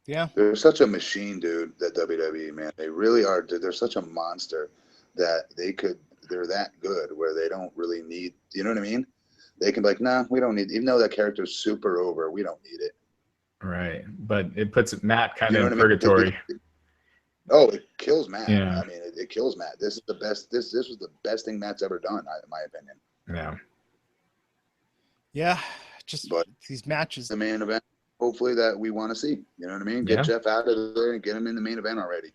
Yeah, they're such a machine, dude. That WWE, man, they really are. They're such a monster that they're that good where they don't really need. You know what I mean? They can be like, nah, we don't need. Even though that character's super over, we don't need it. Right, but it puts Matt kind of in purgatory. It kills Matt. Yeah. I mean, it kills Matt. This is the best. This was the best thing Matt's ever done, in my opinion. Yeah. Yeah. But these matches. The main event, hopefully, that we want to see. You know what I mean? Get Jeff out of there and get him in the main event already.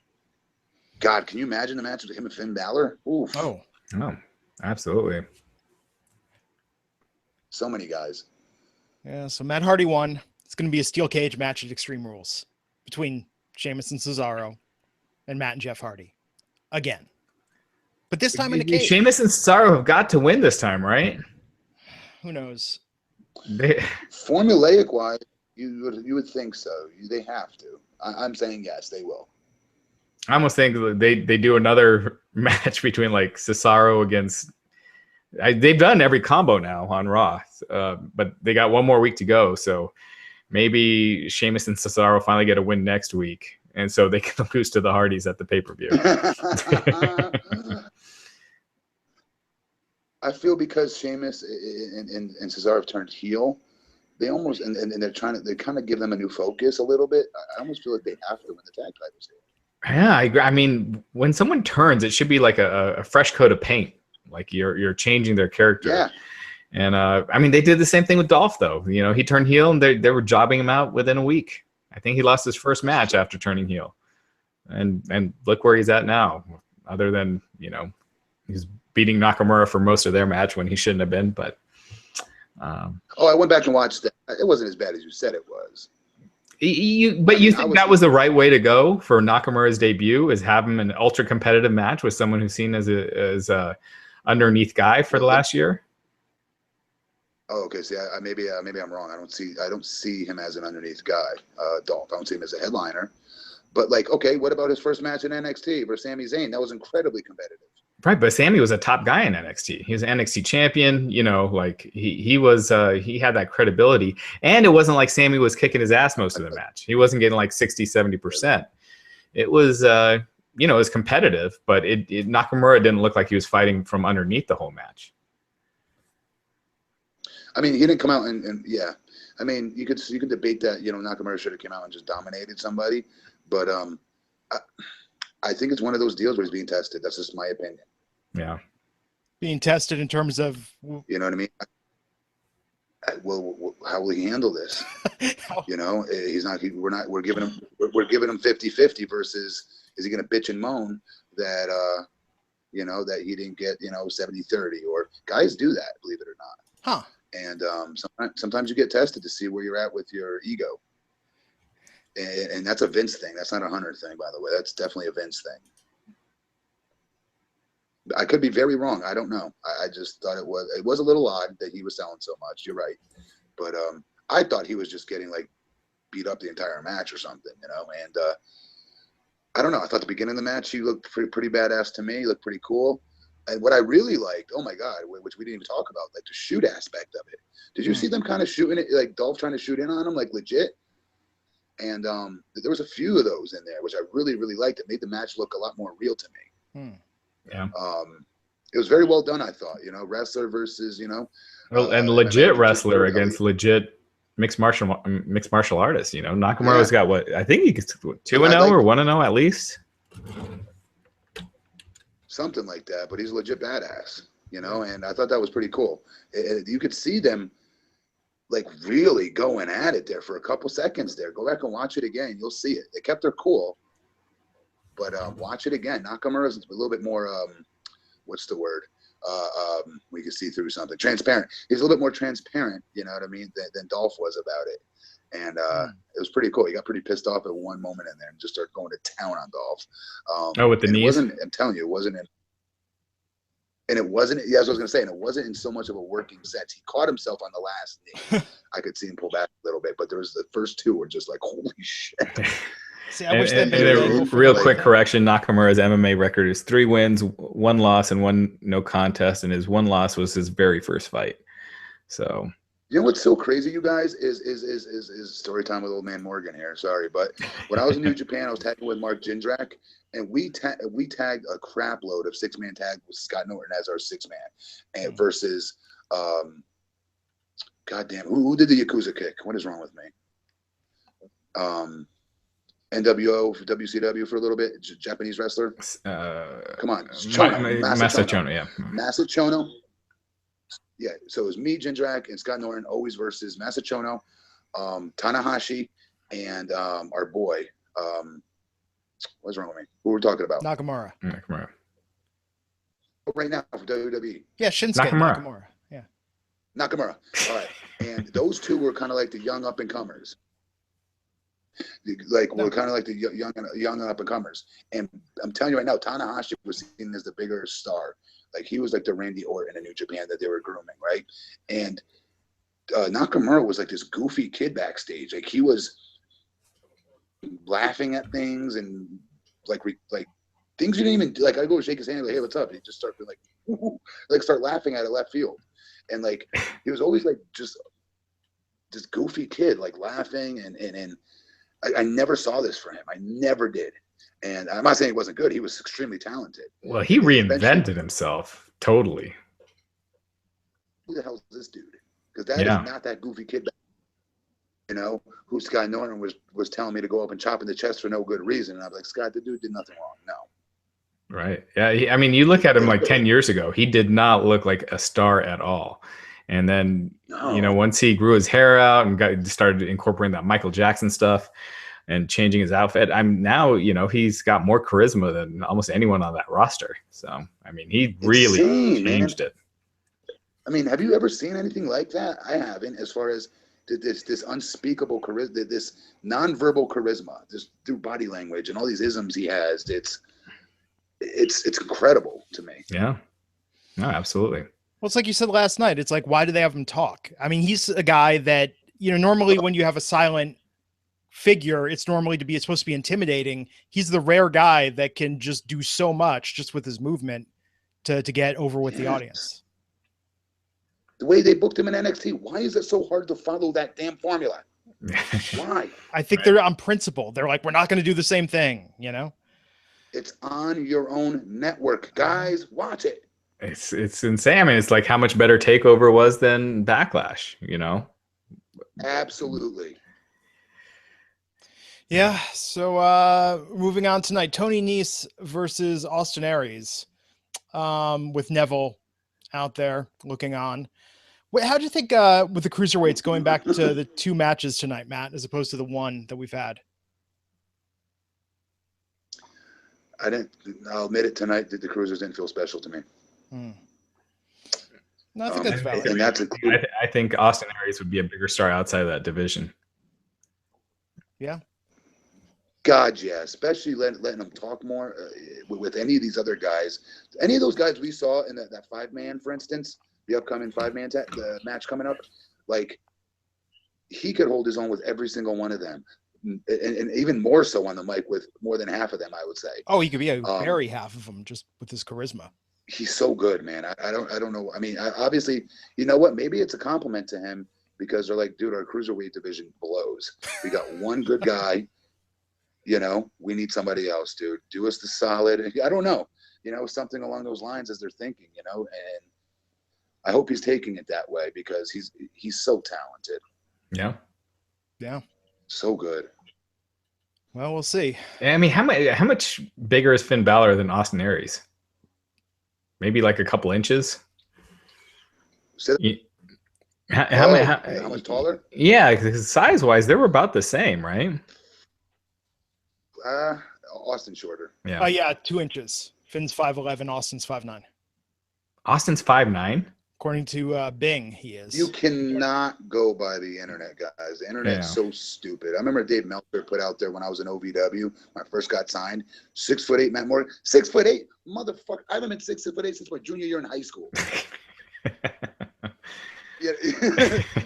God, can you imagine the match with him and Finn Balor? Oof. Oh, absolutely. So many guys. Yeah. So Matt Hardy won. It's going to be a steel cage match at Extreme Rules between Sheamus and Cesaro. And Matt and Jeff Hardy again, but this time in a cage. Sheamus and Cesaro have got to win this time, right? Who knows? Formulaic wise, you would think so. They have to. I'm saying yes, they will. I almost think they do another match between like Cesaro against. They've done every combo now on Raw, but they got one more week to go. So maybe Sheamus and Cesaro finally get a win next week. And so they can lose to the Hardys at the pay-per-view. I feel because Sheamus and Cesaro have turned heel, they almost and they're they kind of give them a new focus a little bit. I almost feel like they have to win the tag titles here. Yeah, I mean, when someone turns, it should be like a fresh coat of paint. Like you're changing their character. Yeah. And I mean, they did the same thing with Dolph, though. He turned heel, and they were jobbing him out within a week. I think he lost his first match after turning heel, and look where he's at now. Other than he's beating Nakamura for most of their match when he shouldn't have been. But I went back and watched that. It wasn't as bad as you said it was. You think that was the right way to go for Nakamura's debut? Is have him an ultra competitive match with someone who's seen as a underneath guy for the last year? Oh, okay. See, maybe I'm wrong. I don't see him as an underneath guy, Dolph. I don't see him as a headliner. But okay, what about his first match in NXT versus Sami Zayn? That was incredibly competitive. Right, but Sami was a top guy in NXT. He was an NXT champion. He had that credibility, and it wasn't like Sami was kicking his ass most of the match. He wasn't getting like 60-70%. It was it was competitive, but Nakamura didn't look like he was fighting from underneath the whole match. I mean, he didn't come out and yeah. I mean, you could debate that, Nakamura should have come out and just dominated somebody, but I think it's one of those deals where he's being tested. That's just my opinion. Yeah. Being tested in terms of, you know what I mean? Well, how will he handle this? He's not. We're giving him 50-50 versus is he going to bitch and moan that that he didn't get 70-30, or guys do that, believe it or not. Huh. And sometimes you get tested to see where you're at with your ego. And that's a Vince thing. That's not a Hunter thing, by the way. That's definitely a Vince thing. I could be very wrong. I don't know. I just thought it was a little odd that he was selling so much. You're right. But I thought he was just getting beat up the entire match or something, and I don't know. I thought the beginning of the match, he looked pretty badass to me. He looked pretty cool. And what I really liked, oh my God, which we didn't even talk about, the shoot aspect of it. Did you see them kind of shooting it, like Dolph trying to shoot in on him, legit? And there was a few of those in there, which I really, really liked. It made the match look a lot more real to me. Yeah. it was very well done, I thought. You know, wrestler versus, you know, and legit wrestler against legit mixed martial artist. You know, Nakamura's got what I think he gets 2-0 or 1-0 at least, something like that. But he's a legit badass, you know. And I thought that was pretty cool. You could see them like really going at it there for a couple seconds there. Go back and watch it again. You'll see it. They kept their cool, but watch it again. Nakamura's a little bit more what's the word? We can see through something. Transparent. He's a little bit more transparent, you know what I mean, than Dolph was about it. And it was pretty cool. He got pretty pissed off at one moment in there and just started going to town on Dolph. With the knees? I'm telling you, it wasn't in. And it wasn't, yeah, as I was going to say, and it wasn't in so much of a working set. He caught himself on the last knee. I could see him pull back a little bit, but there was the first two were just like, holy shit. See, I wish and a real quick correction, Nakamura's MMA record is 3 wins, 1 loss, and 1 no contest, and his 1 loss was his very first fight. So you know what's so crazy, you guys, is story time with old man Morgan here. Sorry, but when I was in New Japan, I was tagging with Mark Jindrak, and we tagged a crap load of 6-man tag with Scott Norton as our 6-man, and versus goddamn, who did the Yakuza kick? What is wrong with me? NWO for WCW for a little bit, Japanese wrestler. Come on, Masachono, yeah. Masachono. Yeah, so it was me, Jindrak, and Scott Norton, always versus Masachono, Tanahashi, and our boy. What's wrong with me? Who we're talking about? Nakamura. Right now for WWE. Yeah, Shinsuke Nakamura. Yeah. Nakamura. All right. And those two were kind of like the young up-and-comers. Like we're kind of like the young up and comers, and I'm telling you right now, Tanahashi was seen as the bigger star. Like he was like the Randy Orton in New Japan that they were grooming, right? And Nakamura was like this goofy kid backstage. Like he was laughing at things and like things you didn't even like. I go shake his hand, like, hey, what's up? And he just started like, woo-hoo, like start laughing at it left field, and like he was always like just this goofy kid, like laughing and. I never saw this for him. I never did. And I'm not saying he wasn't good. He was extremely talented. Well, he reinvented himself totally. Who the hell is this dude? Because that is not that goofy kid, you know, who Scott Norton was telling me to go up and chop in the chest for no good reason. And I'm like, Scott, the dude did nothing wrong. No. Right. Yeah. I mean, you look at him like 10 years ago, he did not look like a star at all. And then, you know, once he grew his hair out and started incorporating that Michael Jackson stuff and changing his outfit, now, you know, he's got more charisma than almost anyone on that roster. So, I mean, he really changed it. I mean, have you ever seen anything like that? I haven't, as far as this unspeakable charisma, this nonverbal charisma, just through body language and all these isms he has. It's incredible to me. Yeah. No, absolutely. Well, it's like you said last night. It's like, why do they have him talk? I mean, he's a guy that, you know, normally when you have a silent figure, it's supposed to be intimidating. He's the rare guy that can just do so much just with his movement to get over with the audience. The way they booked him in NXT, why is it so hard to follow that damn formula? Why? I think they're on principle. They're like, we're not going to do the same thing, you know? It's on your own network. Guys, watch it. It's insane. I mean, it's like how much better TakeOver was than Backlash, you know? Absolutely. Yeah. So moving on tonight, Tony Nese versus Austin Aries, with Neville out there looking on. Wait, how do you think with the cruiserweights going back to the 2 matches tonight, Matt, as opposed to the 1 that we've had? I'll admit it tonight that the cruisers didn't feel special to me. No, I think that's valid. And that's I think Austin Aries would be a bigger star outside of that division. Yeah. God, yeah. Especially letting them talk more with any of these other guys. Any of those guys we saw in that 5-man, for instance, the upcoming 5-man match coming up, like he could hold his own with every single one of them. And even more so on the mic with more than half of them, I would say. Oh, he could bury half of them just with his charisma. He's so good, man. I don't know. I mean, obviously, you know what? Maybe it's a compliment to him because they're like, dude, our cruiserweight division blows. We got one good guy. You know, we need somebody else, dude. Do us the solid. I don't know. you know, something along those lines as they're thinking, you know, and I hope he's taking it that way because he's so talented. Yeah. Yeah. So good. Well, we'll see. I mean, how much bigger is Finn Balor than Austin Aries? Maybe like a couple inches. How much taller? Yeah, because size-wise, they were about the same, right? Austin shorter. Yeah. Yeah, 2 inches. Finn's 5'11", Austin's 5'9". Austin's 5'9". According to Bing, he is. You cannot go by the internet, guys. The internet's so stupid. I remember Dave Meltzer put out there when I was in OVW, when I first got signed, 6'8", Matt Morgan. 6'8", motherfucker. I haven't been 6'8" since my junior year in high school. Yeah.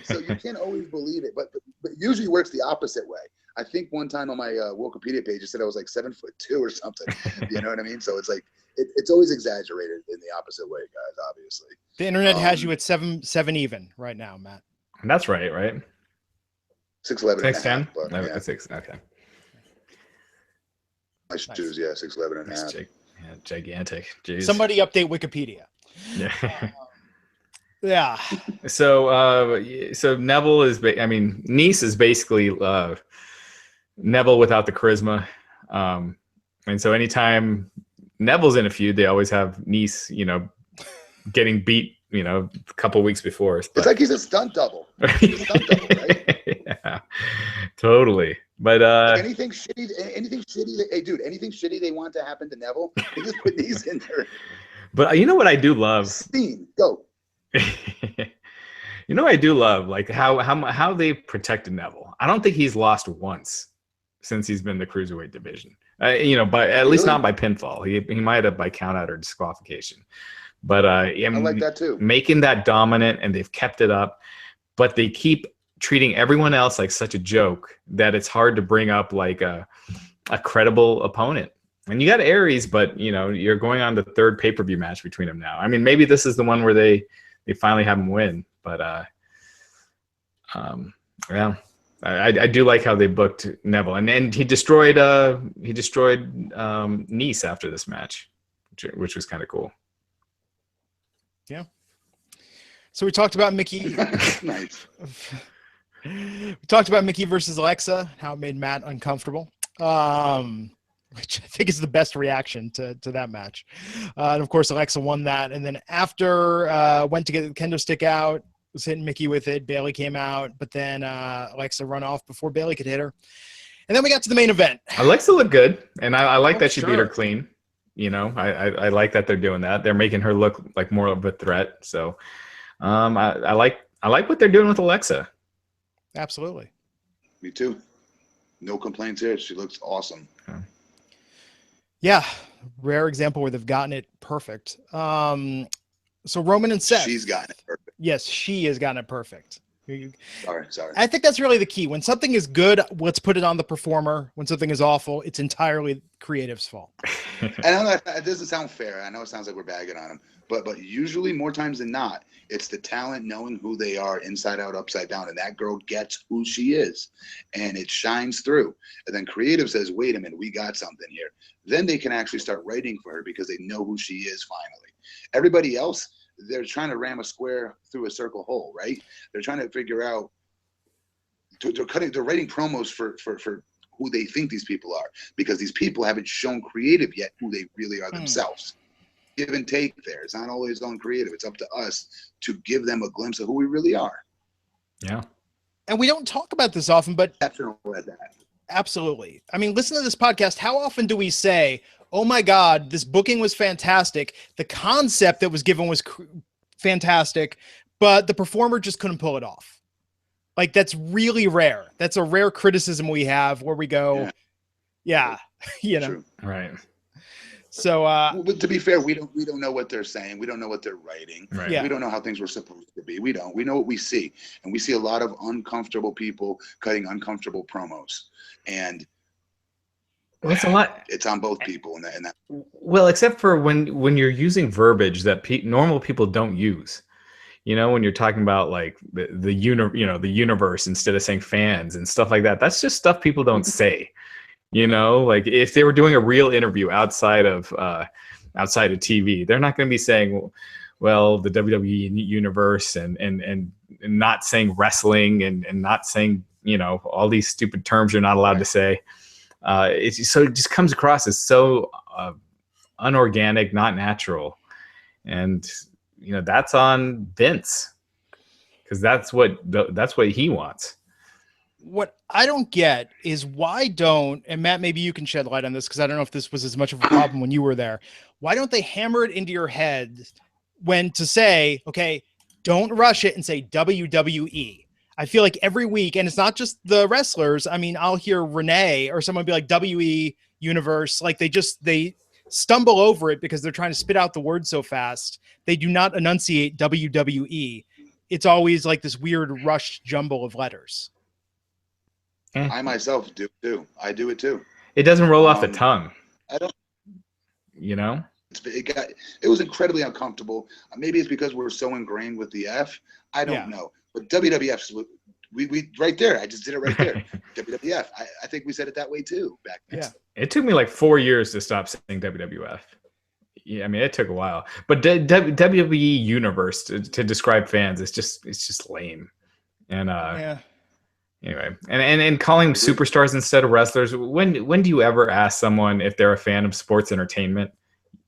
So you can't always believe it, but it usually works the opposite way. I think one time on my Wikipedia page, it said I was like 7'2" or something. You know what I mean? So it's like it's always exaggerated in the opposite way, guys. Obviously, the internet has you at seven even right now, Matt. That's right? 6'11", 6'10". Yeah. That's 6. Okay. My shoes, yeah, 6'11" and a half. Gigantic. Jeez. Somebody update Wikipedia. Yeah. Yeah. So Neville is, Nice is basically Neville without the charisma. And so anytime Neville's in a feud, they always have Nice, getting beat, a couple weeks before. But it's like he's a stunt double. He's a stunt double, right? Yeah, totally. But like anything shitty, anything shitty they want to happen to Neville, they just put Nice in there. But you know what I do love? Steen, go. I do love like how they protected Neville. I don't think he's lost once since he's been in the cruiserweight division. But at least not by pinfall. He might have by count out or disqualification. But I like that too. Making that dominant, and they've kept it up. But they keep treating everyone else like such a joke that it's hard to bring up like a credible opponent. And you got Aries, but you're going on the third pay-per-view match between them now. I mean, maybe this is the one where they finally have him win, but yeah, I do like how they booked Neville, and he destroyed Nice after this match, which was kind of cool. Yeah. So we talked about Mickey. Nice. We talked about Mickey versus Alexa, how it made Matt uncomfortable. Which I think is the best reaction to that match. And of course, Alexa won that. And then after went to get the kendo stick out, was hitting Mickey with it. Bayley came out, but then Alexa run off before Bayley could hit her. And then we got to the main event. Alexa looked good, and I like that she beat her clean. I like that they're doing that. They're making her look like more of a threat. So I like what they're doing with Alexa. Absolutely. Me too. No complaints here. She looks awesome. Okay. Yeah, rare example where they've gotten it perfect. So Roman and Seth. She's gotten it perfect. Yes, she has gotten it perfect. Sorry. I think that's really the key. When something is good, let's put it on the performer. When something is awful, it's entirely creative's fault. I know that doesn't sound fair. I know it sounds like we're bagging on them, but usually more times than not, it's the talent knowing who they are inside out, upside down, and that girl gets who she is, and it shines through. And then creative says, "Wait a minute, we got something here." Then they can actually start writing for her because they know who she is finally. Everybody else, they're trying to ram a square through a circle hole, right? They're trying to figure out. They're writing promos for who they think these people are, because these people haven't shown creative yet who they really are themselves. Give and take there. It's not always on creative. It's up to us to give them a glimpse of who we really are. Yeah. And we don't talk about this often, but Exceptional at that. Absolutely. I mean, listen to this podcast. How often do we say, oh my God, this booking was fantastic. The concept that was given was fantastic, but the performer just couldn't pull it off. Like, that's really rare. That's a rare criticism we have where we go, yeah. True. Right. So, but to be fair, we don't know what they're saying. We don't know what they're writing. Right. Yeah. We don't know how things were supposed to be. We don't. We know what we see, and we see a lot of uncomfortable people cutting uncomfortable promos, and it's a lot. It's on both people, and that. Well, except for when you're using verbiage that normal people don't use. When you're talking about like the universe instead of saying fans and stuff like that. That's just stuff people don't say. Like if they were doing a real interview outside of outside of TV. They're not going to be saying, well, the WWE universe and not saying wrestling and not saying, all these stupid terms you're not allowed to say. It just comes across as so unorganic, not natural. And, that's on Vince, because that's what he wants. What I don't get is why don't, and Matt, maybe you can shed light on this, because I don't know if this was as much of a problem when you were there. Why don't they hammer it into your head when to say, okay, don't rush it and say WWE? I feel like every week, and it's not just the wrestlers. I mean, I'll hear Renee or someone be like WE Universe. Like they stumble over it because they're trying to spit out the word so fast. They do not enunciate WWE. It's always like this weird rushed jumble of letters. I myself do too. I do it too. It doesn't roll off the tongue. I don't. It was incredibly uncomfortable. Maybe it's because we're so ingrained with the F. I don't know. But WWF, we right there. I just did it right there. WWF. I think we said it that way too back then. Yeah. It took me like 4 years to stop saying WWF. Yeah, I mean, it took a while. But WWE Universe to describe fans is just lame. And anyway, and calling them superstars instead of wrestlers. When do you ever ask someone if they're a fan of sports entertainment?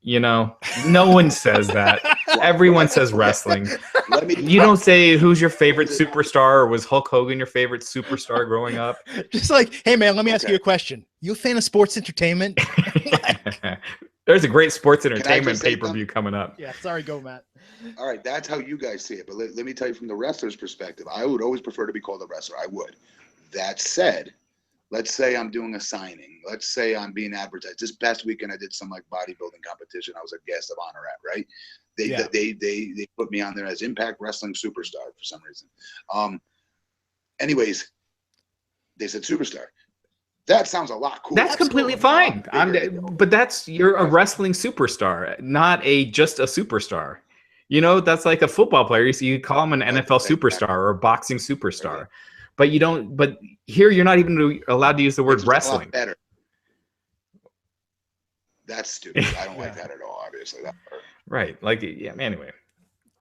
No one says that. Everyone says wrestling. You don't say who's your favorite superstar, or was Hulk Hogan your favorite superstar growing up? Just like, hey man, let me ask you a question. You a fan of sports entertainment? There's a great sports entertainment pay-per-view coming up. Yeah, sorry, go Matt. All right, that's how you guys see it. But let me tell you from the wrestler's perspective, I would always prefer to be called a wrestler. I would. That said, let's say I'm doing a signing. Let's say I'm being advertised. This past weekend, I did some like bodybuilding competition. I was a guest of honor at, right? They put me on there as Impact Wrestling Superstar for some reason. Anyways, they said superstar. That sounds a lot cooler. That's completely fine. But you're a wrestling superstar, not just a superstar. That's like a football player. You call him an NFL superstar or a boxing superstar. Right. But you don't. But here, you're not even allowed to use the word wrestling. Better. That's stupid. I don't like that at all. Obviously, right. Like, yeah. Anyway,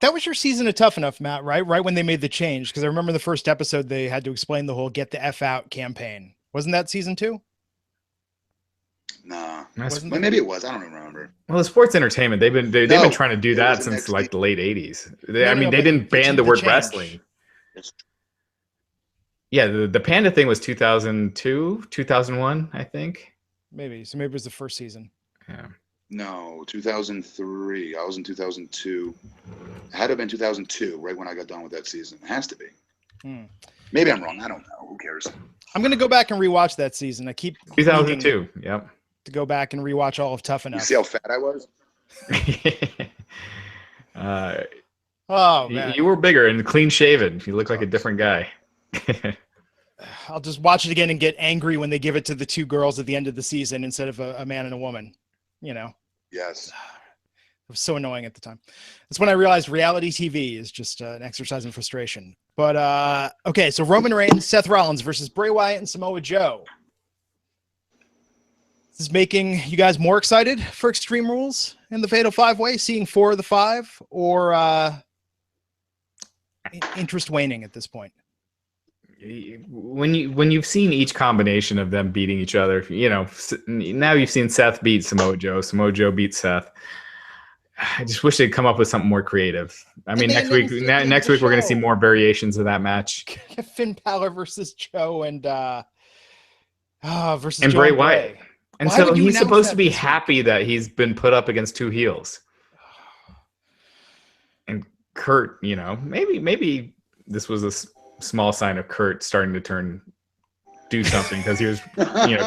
that was your season of Tough Enough, Matt. Right when they made the change, because I remember the first episode they had to explain the whole "Get the F Out" campaign. Wasn't that season 2? Nah, maybe it was. I don't even remember. Well, the sports entertainment they've been trying to do that since like the late '80s. They didn't ban the word wrestling. Yeah, the Panda thing was 2002, 2001, I think. Maybe it was the first season. Yeah. No, 2003. I was in 2002. It had to have been 2002, right when I got done with that season. It has to be. Maybe I'm wrong. I don't know. Who cares? I'm going to go back and rewatch that season. I keep 2002. Yep. To go back and rewatch all of Tough Enough. You see how fat I was? Oh man, you were bigger and clean shaven. You look like a different guy. I'll just watch it again and get angry when they give it to the two girls at the end of the season instead of a man and a woman. Yes. It was so annoying at the time. That's when I realized reality TV is just an exercise in frustration. But okay, so Roman Reigns, Seth Rollins versus Bray Wyatt and Samoa Joe. This is making you guys more excited for Extreme Rules in the Fatal 5-Way, seeing 4 of the 5, or interest waning at this point? When you've seen each combination of them beating each other, now you've seen Seth beat Samoa Joe beat Seth. I just wish they'd come up with something more creative. I mean, next week we're going to see more variations of that match. Finn Balor versus Joe and Bray Wyatt. And so he's supposed to be happy that he's been put up against 2 heels. And Kurt, maybe this was a small sign of Kurt starting to do something, because he was,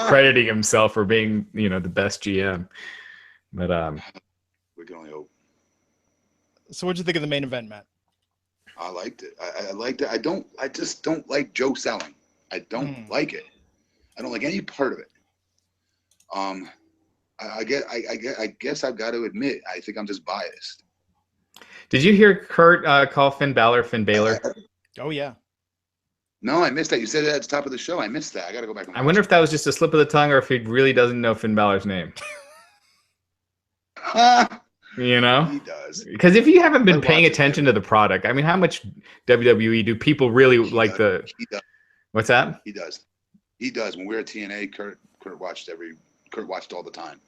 crediting himself for being, the best GM. But we can only hope. So what'd you think of the main event, Matt? I liked it. I liked it. I just don't like Joe selling. I don't like it. I don't like any part of it. I guess I've got to admit, I think I'm just biased. Did you hear Kurt call Finn Balor Finn Balor? Oh yeah. No, I missed that. You said it at the top of the show. I missed that. I got to go back. I wonder if that was just a slip of the tongue, or if he really doesn't know Finn Balor's name. You know, he does. Because if you haven't been paying attention to the product, I mean, how much WWE do people really like the? He does. What's that? He does. He does. When we were at TNA, Kurt watched all the time.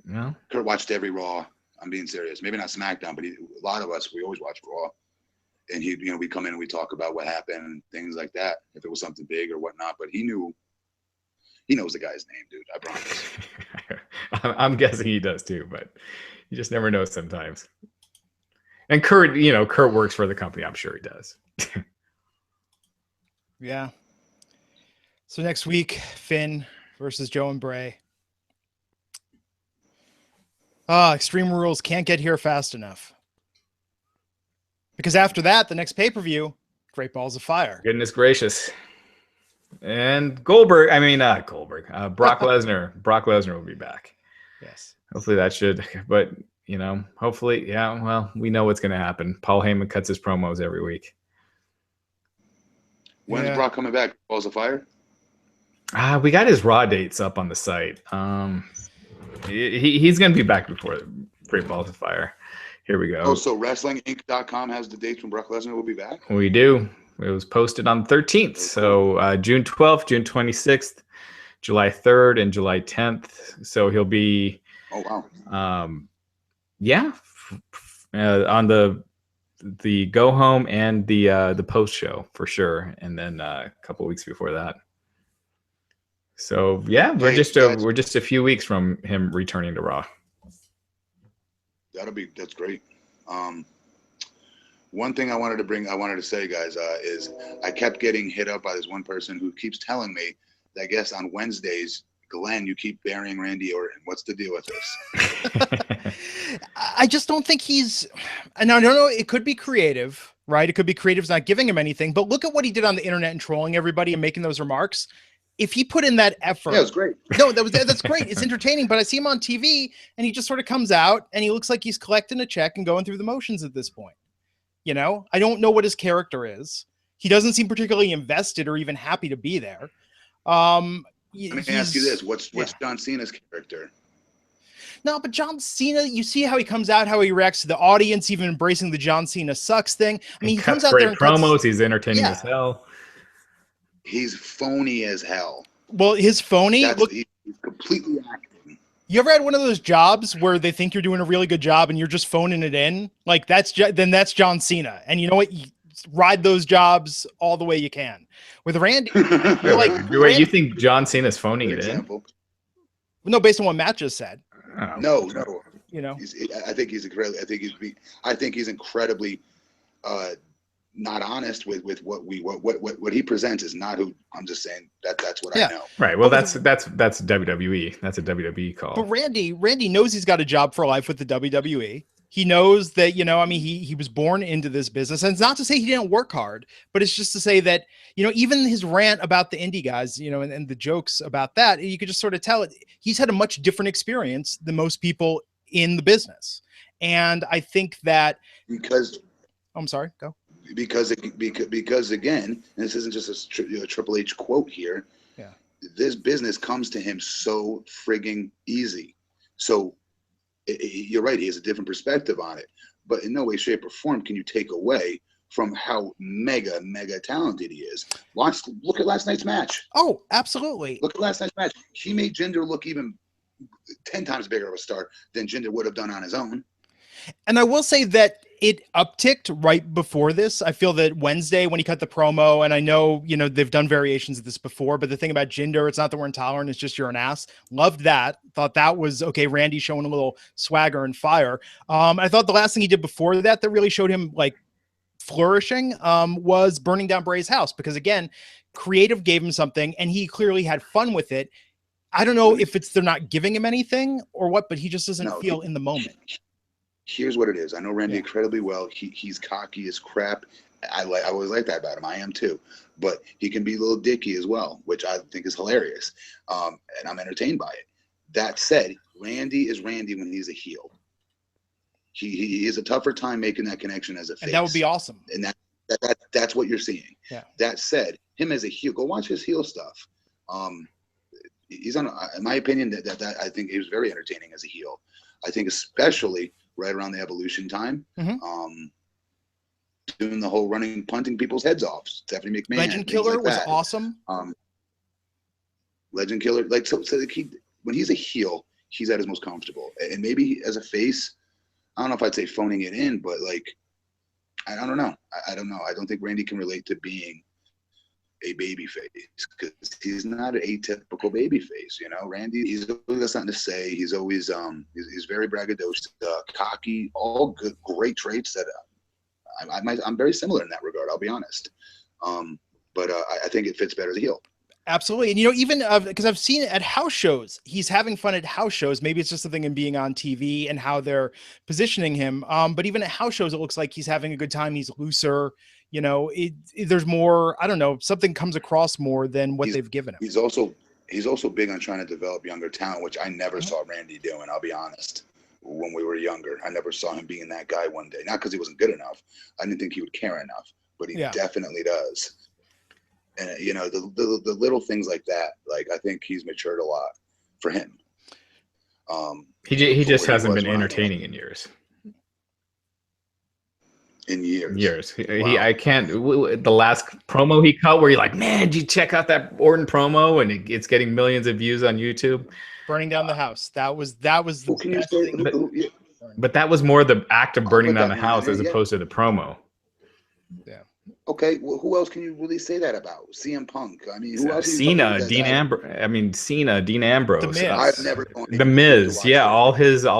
No. Kurt watched every Raw. I'm being serious. Maybe not SmackDown, but a lot of us, we always watch Raw. And we come in and we talk about what happened and things like that. If it was something big or whatnot, but he knows the guy's name, dude. I promise. I'm guessing he does too, but you just never know sometimes. And Kurt works for the company. I'm sure he does. Yeah. So next week, Finn versus Joe and Bray. Extreme Rules can't get here fast enough. Because after that, the next pay-per-view, Great Balls of Fire. Goodness gracious. And Brock Lesnar. Brock Lesnar will be back. Yes. Hopefully that should, but hopefully, yeah, well, we know what's going to happen. Paul Heyman cuts his promos every week. When's Brock coming back? Balls of Fire? We got his Raw dates up on the site. He's going to be back before Great Balls of Fire. Here we go. Oh, so WrestlingInc.com has the dates when Brock Lesnar will be back? We do. It was posted on the 13th. So June 12th, June 26th, July 3rd, and July 10th. So he'll be... Oh, wow. On the go home and the post show for sure. And then a couple of weeks before that. So yeah, we're just a few weeks from him returning to Raw. That's great. One thing I wanted to say, guys, is I kept getting hit up by this one person who keeps telling me that I guess on Wednesdays, Glenn, you keep burying Randy Orton. What's the deal with this? I just don't think and I don't know, it could be creative, right? It could be creative's not giving him anything, but look at what he did on the internet and trolling everybody and making those remarks. If he put in that effort, yeah, it was great. No, that's great. It's entertaining, but I see him on TV and he just sort of comes out and he looks like he's collecting a check and going through the motions at this point. I don't know what his character is. He doesn't seem particularly invested or even happy to be there. Let me ask you this: What's John Cena's character? No, but John Cena, you see how he comes out, how he reacts to the audience, even embracing the John Cena sucks thing. I mean, he comes out there and promos. He's entertaining as hell. He's phony as hell. Well, his phony. He's completely acting. You ever had one of those jobs where they think you're doing a really good job and you're just phoning it in? Like that's John Cena. And you know what? You ride those jobs all the way you can. With Randy, Wait, you think John Cena's phoning it in? No, based on what Matt just said. No. I think he's incredibly not honest with what he presents is not who. I'm just saying that's what I know. Right. Well, that's WWE. That's a WWE call. But Randy knows he's got a job for life with the WWE. He knows that, he was born into this business, and it's not to say he didn't work hard, but it's just to say that, even his rant about the indie guys, and the jokes about that, you could just sort of tell it. He's had a much different experience than most people in the business. And I think that I'm sorry, go. Because again, and this isn't just a Triple H quote here. Yeah. This business comes to him so frigging easy. So you're right. He has a different perspective on it, but in no way, shape, or form can you take away from how mega talented he is. Look at last night's match. Oh, absolutely. Look at last night's match. He made Jinder look even 10 times bigger of a star than Jinder would have done on his own. And I will say that it upticked right before this. I feel that Wednesday when he cut the promo, and I know, they've done variations of this before, but the thing about Jinder, it's not that we're intolerant, it's just you're an ass. Loved that. Thought that was okay. Randy showing a little swagger and fire. I thought the last thing he did before that really showed him like flourishing was burning down Bray's house, because again, creative gave him something and he clearly had fun with it. I don't know if they're not giving him anything or what, but he just doesn't feel in the moment. Here's what it is. I know Randy incredibly well. He's cocky as crap. I always like that about him. I am too. But he can be a little dicky as well, which I think is hilarious. And I'm entertained by it. That said, Randy is Randy when he's a heel. He has a tougher time making that connection as a face. And that would be awesome. And that's what you're seeing. Yeah. That said, him as a heel, go watch his heel stuff. He's on, in my opinion, that I think he was very entertaining as a heel. I think especially right around the Evolution time, doing the whole punting people's heads off. Stephanie McMahon. Legend Killer was awesome. Legend Killer, like so when he's a heel, he's at his most comfortable. And maybe as a face, I don't know if I'd say phoning it in, but like, I don't know. I don't know. I don't think Randy can relate to being a baby face because he's not an atypical baby face. You know, Randy, he's always got something to say. He's always he's very braggadocious, cocky, all good, great traits that I'm very similar in that regard. I'll be honest. But I think it fits better as a heel. Absolutely. And, you know, even because I've seen it at house shows, he's having fun at house shows. Maybe it's just something in being on TV and how they're positioning him. But even at house shows, it looks like he's having a good time. He's looser. You know, there's more, I don't know, something comes across more than what they've given him. He's also big on trying to develop younger talent, which I never saw Randy doing. I'll be honest. When we were younger, I never saw him being that guy one day. Not because he wasn't good enough. I didn't think he would care enough, but he definitely does. And you know, the little things like that, like I think he's matured a lot for him. He just hasn't been entertaining in years. Wow. I can't. The last promo he cut, where you're like, man, did you check out that Orton promo? And it's getting millions of views on YouTube. Burning down the house. That was the best thing. But that was more the act of burning down the house as opposed to the promo. Yeah. Okay, well, who else can you really say that about? CM Punk. I mean, who else? Cena, Dean Ambrose. The Miz. I've never known The Miz. Yeah, all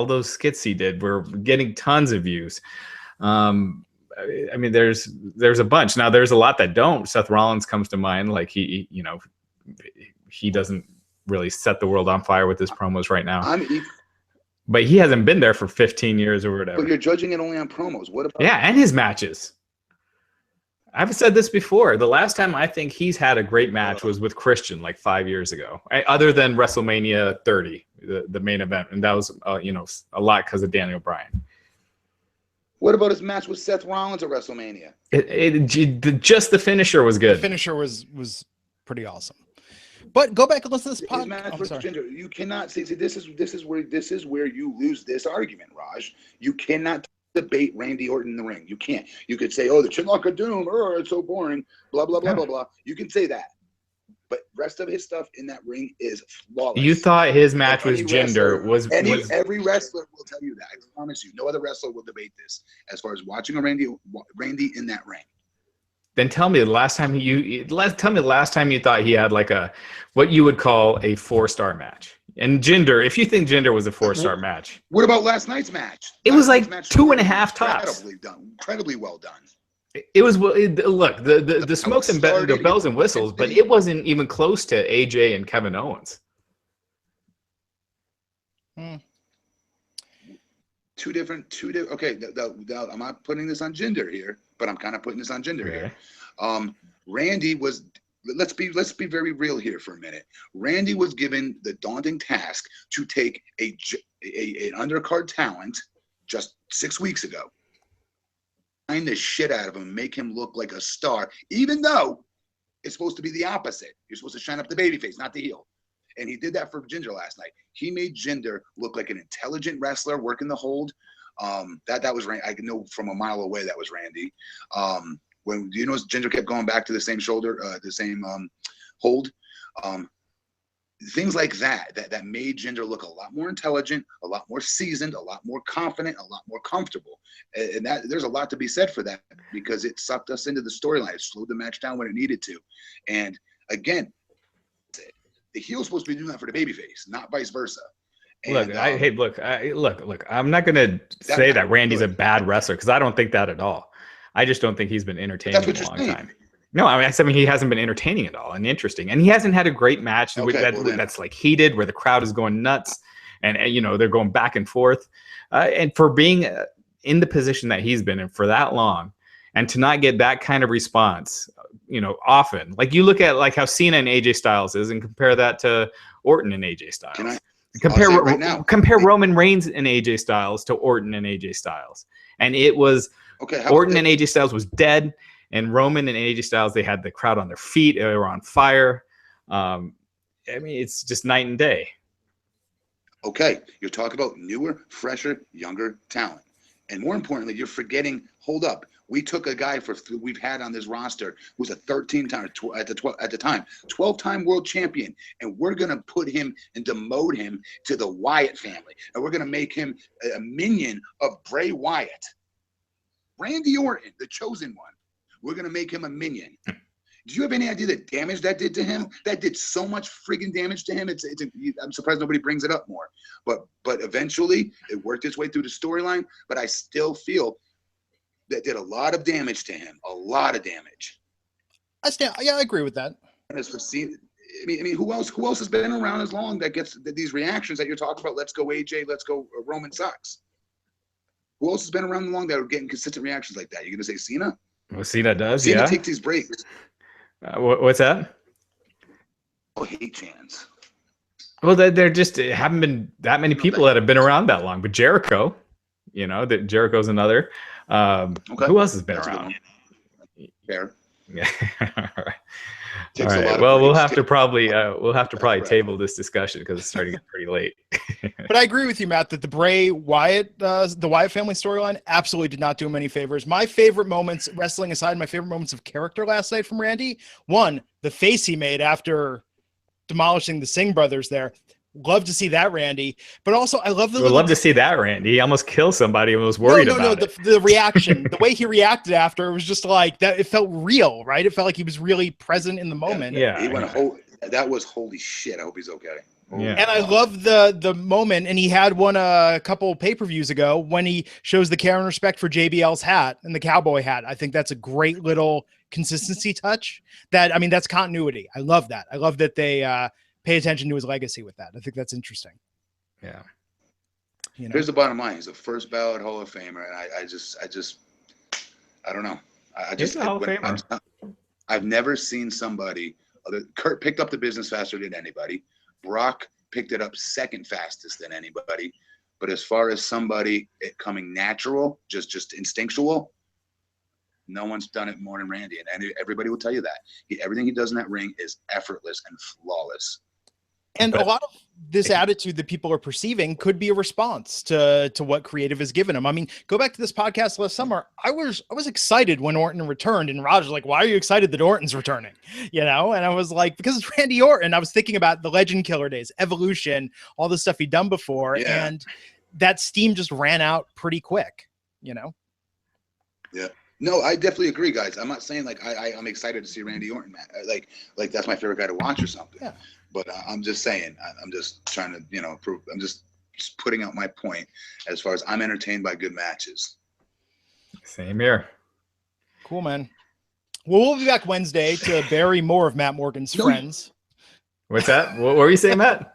those skits he did were getting tons of views. I mean, there's a bunch. Now there's a lot that don't. Seth Rollins comes to mind. Like he doesn't really set the world on fire with his promos right now. But he hasn't been there for 15 years or whatever. But you're judging it only on promos. What about? Yeah, and his matches. I've said this before. The last time I think he's had a great match was with Christian like 5 years ago, other than WrestleMania 30, the main event. And that was, a lot because of Daniel Bryan. What about his match with Seth Rollins at WrestleMania? Just the finisher was good. The finisher was pretty awesome. But go back and listen to this podcast. You cannot see this is where you lose this argument, Raj. You cannot debate Randy Orton in the ring. You can't. You could say, "Oh, the Chinlock of Doom. Oh, it's so boring." Blah blah blah blah blah. You can say that, but rest of his stuff in that ring is flawless. You thought his match was Jinder was every wrestler will tell you that. I promise you, no other wrestler will debate this. As far as watching a Randy in that ring. Then tell me the last time you thought he had like what you would call a 4-star match. And Jinder, if you think Jinder was a 4-star match. What about last night's match? It was like 2.5 tops. Incredibly well done. It was look, the smokes and the bells and whistles, but it wasn't even close to AJ and Kevin Owens. Two different. Okay, I'm not putting this on Jinder here, but I'm kind of putting this on Jinder here. Randy was. Let's be very real here for a minute. Randy was given the daunting task to take an undercard talent just 6 weeks ago, find the shit out of him, make him look like a star, even though it's supposed to be the opposite. You're supposed to shine up the babyface, not the heel. And he did that for Jinder last night. He made Jinder look like an intelligent wrestler working the hold. That was Randy. I know from a mile away that was Randy. When Jinder kept going back to the same shoulder, the same hold, things like that made Jinder look a lot more intelligent, a lot more seasoned, a lot more confident, a lot more comfortable. And that there's a lot to be said for that because it sucked us into the storyline. It slowed the match down when it needed to. And again, the heel's supposed to be doing that for the babyface, not vice versa. And, look. I'm not gonna say that Randy's a bad wrestler because I don't think that at all. I just don't think he's been entertaining in a long time. No, I mean he hasn't been entertaining at all and interesting, and he hasn't had a great match that's like heated where the crowd is going nuts, and they're going back and forth, and for being in the position that he's been in for that long, and to not get that kind of response, often. Like you look at like how Cena and AJ Styles is, and compare that to Orton and AJ Styles. Compare Roman Reigns and AJ Styles to Orton and AJ Styles, and it was. Orton and AJ Styles was dead, and Roman and AJ Styles, they had the crowd on their feet. They were on fire. I mean, it's just night and day. Okay, you're talking about newer, fresher, younger talent. And more importantly, you're forgetting, hold up, we took a guy we've had on this roster who's a 13-time, at the time, 12-time world champion, and we're going to put him and demote him to the Wyatt family. And we're going to make him a minion of Bray Wyatt. Randy Orton, the chosen one. We're going to make him a minion. Do you have any idea the damage that did to him? That did so much friggin' damage to him. I'm surprised nobody brings it up more. But eventually, it worked its way through the storyline. But I still feel that did a lot of damage to him. A lot of damage. I agree with that. I mean, who else has been around as long that gets these reactions that you're talking about? Let's go AJ. Let's go Roman sucks. Who else has been around long that are getting consistent reactions like that? You're gonna say Cena? Well, Cena does. Cena takes these breaks. What's that? Oh, hate fans. Well, there just haven't been that many people that have been around that long. But Jericho, that Jericho's another. Okay. Who else has been around? Fair. Yeah. All right. Well, we'll have to probably table this discussion because it's starting to get pretty late. But I agree with you, Matt, that the Bray Wyatt, the Wyatt family storyline absolutely did not do him any favors. My favorite moments, wrestling aside, my favorite moments of character last night from Randy, one, the face he made after demolishing the Singh brothers there. Love to see that, Randy. But also, I love love to see that, Randy. He almost killed somebody and was worried about it. The reaction, the way he reacted after, it was just like that. It felt real, right? It felt like he was really present in the moment. Yeah. He went that was holy shit. I hope he's okay. Yeah. And I love the moment, and he had one a couple pay-per-views ago when he shows the care and respect for JBL's hat and the cowboy hat. I think that's a great little consistency touch. That's continuity. I love that. I love that they pay attention to his legacy with that. I think that's interesting. Yeah. Here's the bottom line. He's a first ballot Hall of Famer. And I don't know. He's a Hall of Famer. I've never seen somebody Kurt picked up the business faster than anybody. Brock picked it up second fastest than anybody. But as far as somebody coming natural, just instinctual, no one's done it more than Randy. And everybody will tell you that. Everything he does in that ring is effortless and flawless. And a lot of this attitude that people are perceiving could be a response to what creative has given him. I mean, go back to this podcast last summer. I was excited when Orton returned, and Raj was like, "Why are you excited that Orton's returning?" And I was like, "Because it's Randy Orton." I was thinking about the Legend Killer days, Evolution, all the stuff he'd done before, and that steam just ran out pretty quick. Yeah. No, I definitely agree, guys. I'm not saying like I'm excited to see Randy Orton, man. Like that's my favorite guy to watch or something. Yeah. But I'm just saying, I'm just trying to, prove. I'm just putting out my point as far as I'm entertained by good matches. Same here. Cool, man. Well, we'll be back Wednesday to bury more of Matt Morgan's friends. What's that? What were you saying, Matt?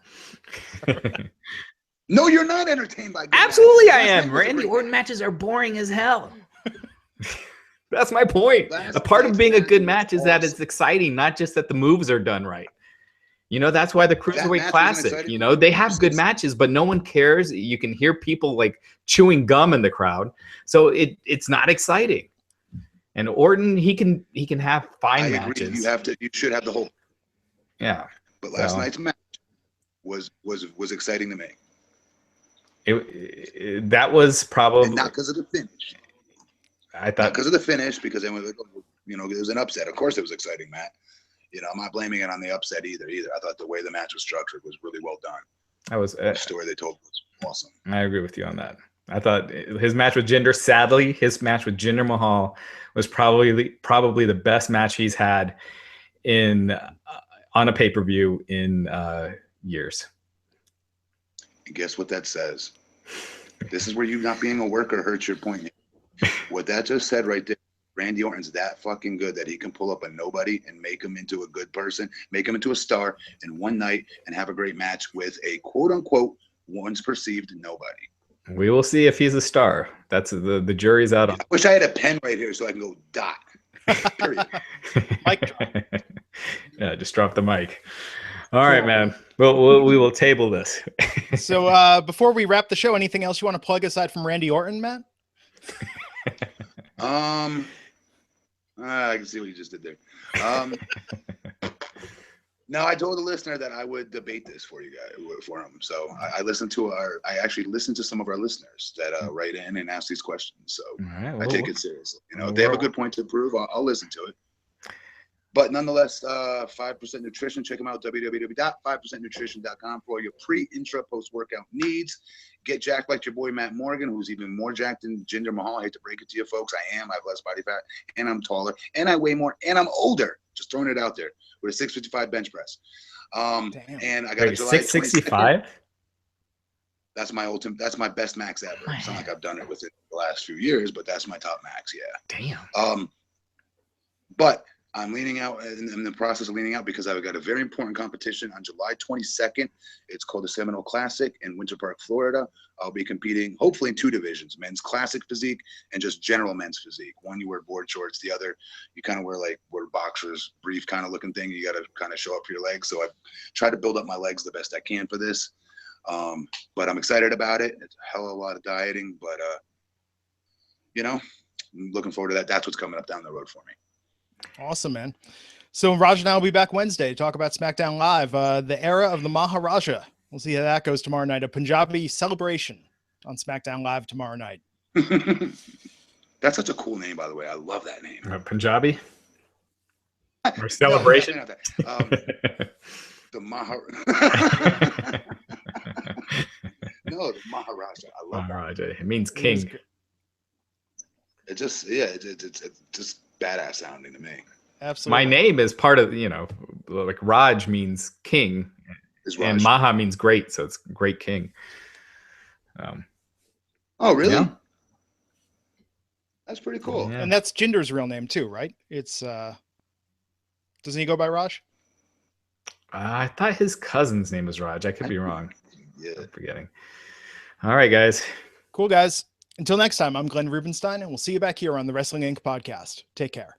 No, you're not entertained by good Absolutely matches. I am. Randy Orton matches are boring as hell. That's my point. A part of being a good match is that it's exciting, not just that the moves are done right. That's why the Cruiserweight Classic, they have good matches, but no one cares. You can hear people like chewing gum in the crowd. So it's not exciting. And Orton, he can have fine matches. You should have the whole. Yeah. But last night's match was exciting to me. That was probably and not because of the finish. I thought because of the finish, because it was an upset. Of course, it was exciting, Matt. I'm not blaming it on the upset either. I thought the way the match was structured was really well done. The story they told was awesome. I agree with you on that. I thought his match with his match with Jinder Mahal was probably the best match he's had on a pay-per-view in years. And guess what that says? This is where you not being a worker hurts your point. What that just said right there. Randy Orton's that fucking good that he can pull up a nobody and make him into a good person, make him into a star in one night and have a great match with a quote unquote once perceived nobody. We will see if he's a star. That's the jury's out on. I wish I had a pen right here so I can go dot. Period. Mic drop. Yeah, just drop the mic. All right, man. We will table this. So before we wrap the show, anything else you want to plug aside from Randy Orton, Matt? I can see what you just did there. No, I told the listener that I would debate this for you guys, for him. So I actually listened to some of our listeners that write in and ask these questions. So right, I take it seriously. You know, if they have a good point to prove, I'll listen to it. But nonetheless, 5% Nutrition. Check them out, www.5percentnutrition.com for all your pre, intra, post-workout needs. Get jacked like your boy Matt Morgan, who's even more jacked than Jinder Mahal. I hate to break it to you folks. I have less body fat, and I'm taller, and I weigh more, and I'm older. Just throwing it out there with a 655 bench press. And I got a July 665. That's my ultimate. That's my best max ever. It's not like I've done it within the last few years, but that's my top max. Yeah. Damn. But I'm leaning out in the process of leaning out because I've got a very important competition on July 22nd. It's called the Seminole Classic in Winter Park, Florida. I'll be competing hopefully in 2 divisions, men's classic physique and just general men's physique. One, you wear board shorts. The other, you kind of wear boxers, brief kind of looking thing. You got to kind of show up for your legs. So I've tried to build up my legs the best I can for this. But I'm excited about it. It's a hell of a lot of dieting, but I'm looking forward to that. That's what's coming up down the road for me. Awesome, man. So Raj and I will be back Wednesday to talk about SmackDown Live, the era of the Maharaja. We'll see how that goes tomorrow night. A Punjabi celebration on SmackDown Live tomorrow night. That's such a cool name, by the way. I love that name. Punjabi? Or celebration? No, the Maharaja. No, the Maharaja. I love Maharaja. It means king. It just, it's just badass sounding to me. Absolutely. My name is part of, like Raj means king, and Maha means great, so it's great king. Oh, really? Yeah. That's pretty cool. Yeah. And that's Jinder's real name too, right? It's doesn't he go by Raj? I thought his cousin's name was Raj. I could be wrong. Yeah. I'm forgetting. All right, guys. Cool, guys. Until next time, I'm Glenn Rubenstein, and we'll see you back here on the Wrestling Inc. podcast. Take care.